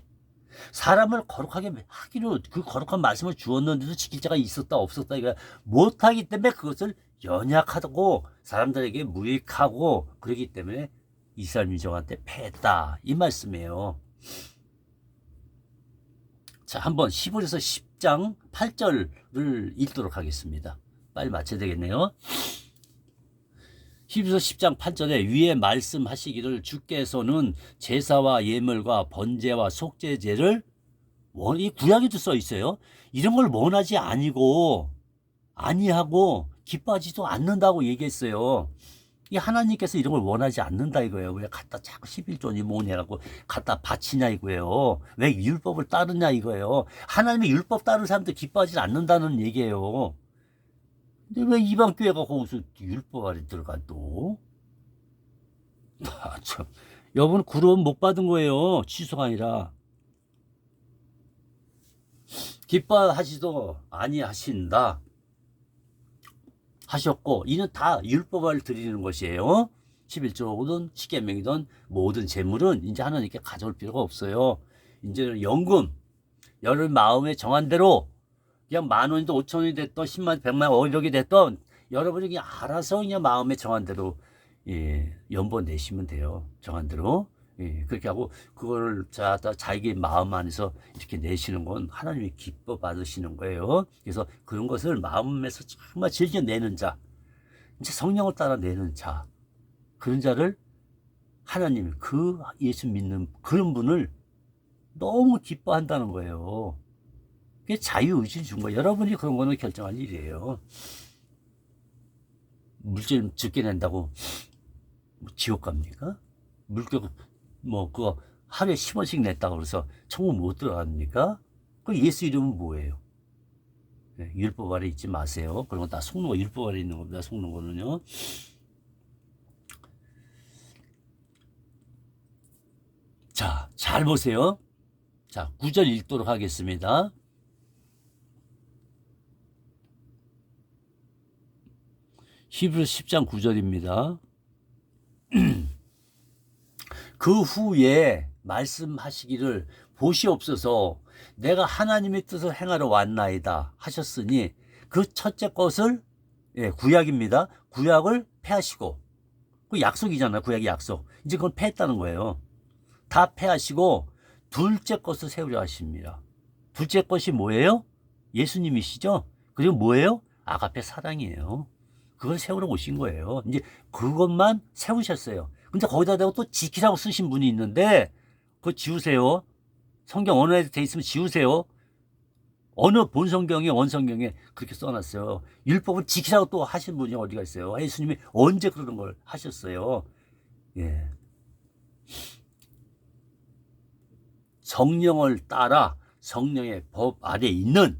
사람을 거룩하게 하기로 그 거룩한 말씀을 주었는데도 지킬 자가 있었다 없었다 이거 못하기 때문에 그것을 연약하고 사람들에게 무익하고 그러기 때문에 이스라엘 민족한테 패했다, 이 말씀이에요. 자, 한번 히브리서 10장 8절을 읽도록 하겠습니다. 빨리 맞춰야 되겠네요. 히브리서 10장 8절에 위에 말씀하시기를 주께서는 제사와 예물과 번제와 속죄제를 이 구약에도 써 있어요. 이런 걸 원하지 아니하고 기뻐하지도 않는다고 얘기했어요. 이 하나님께서 이런 걸 원하지 않는다 이거예요. 왜 갖다 자꾸 11조니 뭐니 해갖고 갖다 바치냐 이거예요. 왜 율법을 따르냐 이거예요. 하나님의 율법 따르는 사람들 기뻐하지 않는다는 얘기예요. 근데 왜 이방 교회가 거기서 율법 아래 들어가 또? 참, 여러분 구원 못 받은 거예요. 취소가 아니라. 기뻐하지도 아니하신다 하셨고, 이는 다 율법을 드리는 것이에요. 11조든 십계명이든 모든 재물은 이제 하나님께 가져올 필요가 없어요. 이제는 연금, 여러분 마음에 정한 대로 그냥 10,000원이든 5,000원이 됐든 10만, 100만, 500이 됐든 여러분이 그냥 알아서 그냥 마음에 정한 대로 연봉 내시면 돼요. 정한 대로. 그렇게 하고 그걸 자기 마음 안에서 이렇게 내시는 건 하나님이 기뻐 받으시는 거예요. 그래서 그런 것을 마음에서 정말 즐겨 내는 자, 이제 성령을 따라 내는 자, 그런 자를 하나님이 그 예수 믿는 그런 분을 너무 기뻐한다는 거예요. 그게 자유의지를 준 거예요. 여러분이 그런 거는 결정할 일이에요. 물질 적게 낸다고 뭐 지옥 갑니까? 물격 뭐 그거 하루에 10원씩 냈다고 그래서 천국 못 들어갑니까? 그 예수 이름은 뭐예요? 네, 율법 아래 있지 마세요. 그런 거 다 속는 거 율법 아래 있는 겁니다. 속는 거는요. 자, 잘 보세요. 자, 9절 읽도록 하겠습니다. 히브리서 10장 9절입니다. 그 후에 말씀하시기를 보시옵소서 내가 하나님의 뜻을 행하러 왔나이다 하셨으니 그 첫째 것을 구약입니다. 구약을 폐하시고 그 약속이잖아요. 구약의 약속. 이제 그걸 폐했다는 거예요. 다 폐하시고 둘째 것을 세우려 하십니다. 둘째 것이 뭐예요? 예수님이시죠? 그리고 뭐예요? 아가페 사랑이에요. 그걸 세우러 오신 거예요. 이제 그것만 세우셨어요. 근데 거기다 대고 또 지키라고 쓰신 분이 있는데 그거 지우세요. 성경 어느 데 돼 있으면 지우세요. 어느 본 성경에 원 성경에 그렇게 써놨어요. 율법을 지키라고 또 하신 분이 어디가 있어요? 예수님이 언제 그런 걸 하셨어요? 예. 성령을 따라 성령의 법 아래 있는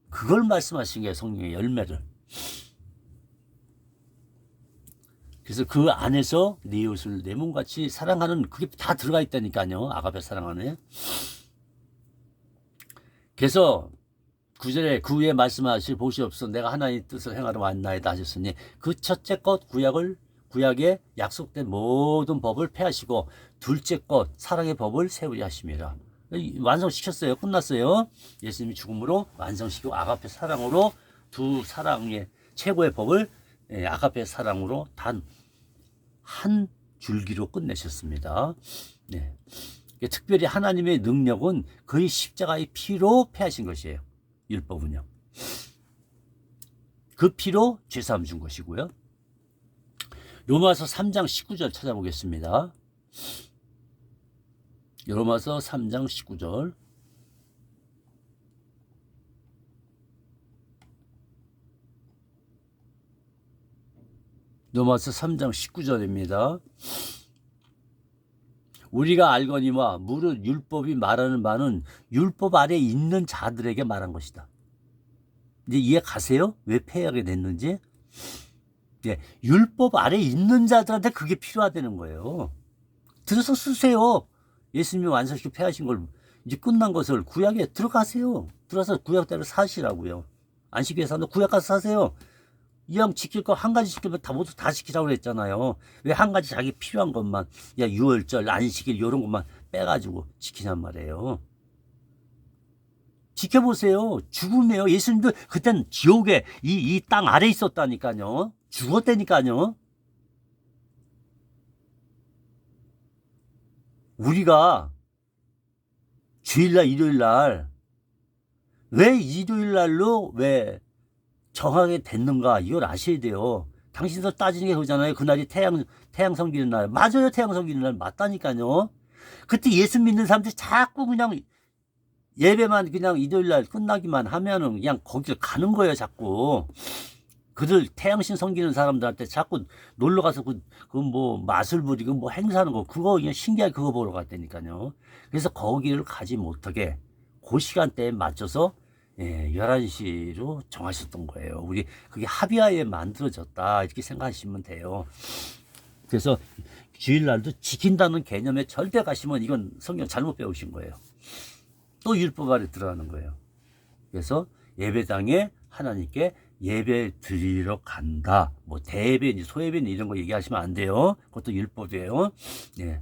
그걸 말씀하신 게 성령의 열매를. 그래서 그 안에서 내 이웃을 내 몸같이 사랑하는 그게 다 들어가 있다니까요. 아가페 사랑하는. 그래서 9절에 그 후에 말씀하실 보시옵소서 내가 하나님의 뜻을 행하러 왔나이다 하셨으니 그 첫째 것 구약에 약속된 모든 법을 폐하시고 둘째 것 사랑의 법을 세우려 하심이라. 완성시켰어요. 끝났어요. 예수님이 죽음으로 완성시키고 아가페 사랑으로 두 사랑의 최고의 법을 아가페 사랑으로 단 한 줄기로 끝내셨습니다. 네. 특별히 하나님의 능력은 그의 십자가의 피로 폐하신 것이에요. 율법은요. 그 피로 죄사함 준 것이고요. 로마서 3장 19절 찾아보겠습니다. 로마서 3장 19절. 로마서 3장 19절입니다. 우리가 알거니와 무릇 율법이 말하는 바는 율법 아래 있는 자들에게 말한 것이다. 이제 이해 가세요? 왜 폐하게 됐는지? 예, 율법 아래 있는 자들한테 그게 필요하다는 거예요. 들어서 쓰세요. 예수님이 완성시켜 폐하신 걸 이제 끝난 것을 구약에 들어가세요. 들어서 구약대로 사시라고요. 안식일에 사는 구약 가서 사세요. 이왕 지킬 거 한 가지 지키면 다 모두 다 지키라고 그랬잖아요. 왜 한 가지 자기 필요한 것만 유월절 안식일 이런 것만 빼가지고 지키냔 말이에요. 지켜보세요. 죽음이에요. 예수님도 그땐 지옥에 이 땅 아래 있었다니까요. 죽었다니까요. 우리가 주일날 일요일날 왜 일요일날로 왜 정하게 됐는가 이걸 아셔야 돼요. 당신들 따지는 게 그거잖아요. 그날이 태양 섬기는 날. 맞아요. 태양 섬기는 날 맞다니까요. 그때 예수 믿는 사람들이 자꾸 그냥 예배만 그냥 일요일날 끝나기만 하면은 그냥 거길 가는 거예요. 자꾸. 그들 태양신 섬기는 사람들한테 자꾸 놀러 가서 그 뭐 마술 부리고 뭐 행사하는 거 그거 그냥 신기하게 그거 보러 갔다니까요. 그래서 거기를 가지 못하게 그 시간대에 맞춰서 11시로 정하셨던 거예요. 우리 그게 합의하에 만들어졌다 이렇게 생각하시면 돼요. 그래서 주일날도 지킨다는 개념에 절대 가시면 이건 성경 잘못 배우신 거예요. 또 율법 아래 들어가는 거예요. 그래서 예배당에 하나님께 예배 드리러 간다. 뭐 대예배, 소예배 이런 거 얘기하시면 안 돼요. 그것도 율법이에요. 예.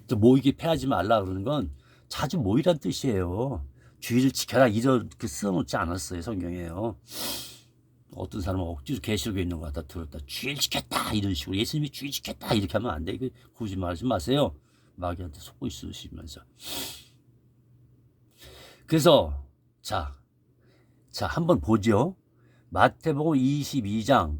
또 모이기 패하지 말라 그러는 건 자주 모이란 뜻이에요. 주의를 지켜라 이렇게 써놓지 않았어요. 성경에요. 어떤 사람은 억지로 계시록에 있는 거 갖다 들었다. 주의를 지켰다 이런 식으로 예수님이 주의 지켰다 이렇게 하면 안 돼. 이거 굳이 말하지 마세요. 마귀한테 속고 있으시면서. 그래서 자 한번 보죠. 마태복음 22장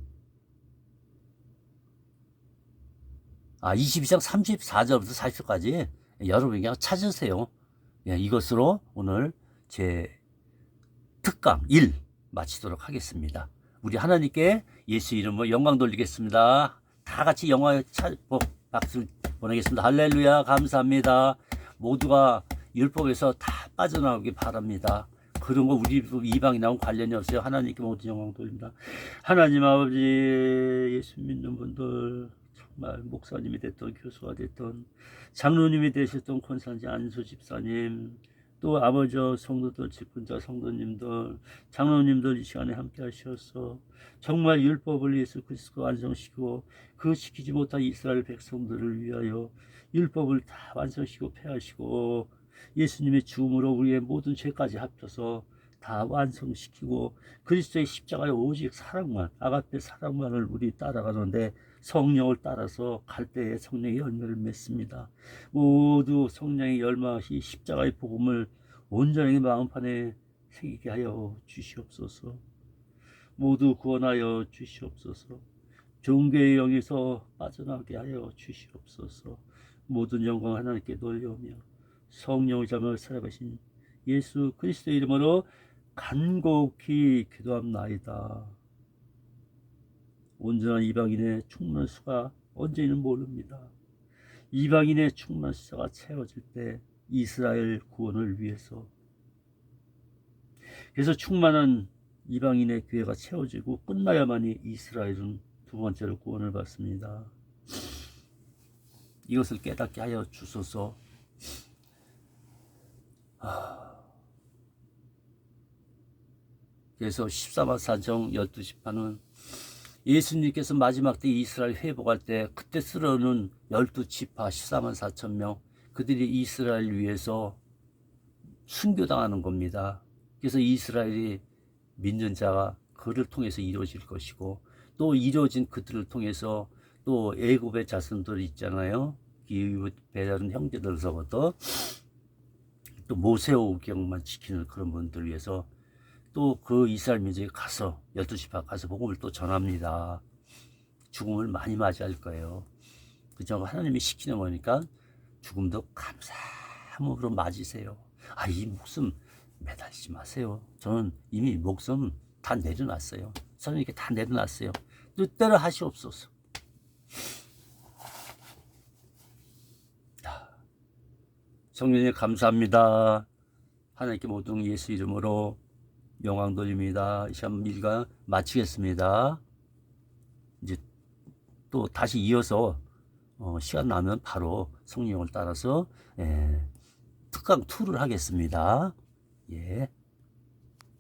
22장 34절부터 40절까지 여러분이 그냥 찾으세요. 예, 이것으로 오늘 제 특강 1 마치도록 하겠습니다. 우리 하나님께 예수 이름으로 영광 돌리겠습니다. 다 같이 영광의 박수 보내겠습니다. 할렐루야. 감사합니다. 모두가 율법에서 다 빠져나오기 바랍니다. 그런 거 우리 이방인하고 관련이 없어요. 하나님께 모든 영광 돌립니다. 하나님 아버지, 예수 믿는 분들, 정말 목사님이 됐던 교수가 됐던 장로님이 되셨던 권산지 안수 집사님, 또 아버지 성도들, 직분자 성도님들, 장로님들 이 시간에 함께 하셔서 정말 율법을 예수 그리스도 완성시키고 그 지키지 못한 이스라엘 백성들을 위하여 율법을 다 완성시키고 폐하시고 예수님의 죽음으로 우리의 모든 죄까지 합쳐서 다 완성시키고 그리스도의 십자가의 오직 사랑만, 아가페 사랑만을 우리 따라가는데 성령을 따라서 갈 때에 성령의 열매를 맺습니다. 모두 성령의 열망이 십자가의 복음을 온전히 마음판에 새기게 하여 주시옵소서. 모두 구원하여 주시옵소서. 종교의 영에서 빠져나게 하여 주시옵소서. 모든 영광 하나님께 돌려오며 성령의 잠을 살아가신 예수 그리스도의 이름으로 간곡히 기도합나이다. 온전한 이방인의 충만한 수가 언제는 모릅니다. 이방인의 충만한 수가 채워질 때 이스라엘 구원을 위해서, 그래서 충만한 이방인의 교회가 채워지고 끝나야만이 이스라엘은 두 번째로 구원을 받습니다. 이것을 깨닫게 하여 주소서. 그래서 14만 4정 12지파는 예수님께서 마지막 때 이스라엘 회복할 때 그때 쓰러는 12지파 14만 4천 명, 그들이 이스라엘 위해서 순교당하는 겁니다. 그래서 이스라엘이 믿는 자가 그를 통해서 이루어질 것이고, 또 이루어진 그들을 통해서 또 애굽의 자손들 있잖아요. 배다른 형제들로서부터 또 모세오경만 지키는 그런 분들 위해서 또 그 이스라엘 민족이 가서 12지파 가서 복음을 또 전합니다. 죽음을 많이 맞이할 거예요. 그죠? 하나님이 시키는 거니까 죽음도 감사함으로 맞으세요. 이 목숨 매달리지 마세요. 저는 이미 목숨 다 내려놨어요. 저는 이렇게 다 내려놨어요. 뜻대로 하시옵소서. 성령님 감사합니다. 하나님께 모든 예수 이름으로 영광 돌립니다. 이 시간 일과 마치겠습니다. 이제 또 다시 이어서 시간 나면 바로 성령을 따라서 특강 2를 하겠습니다. 예.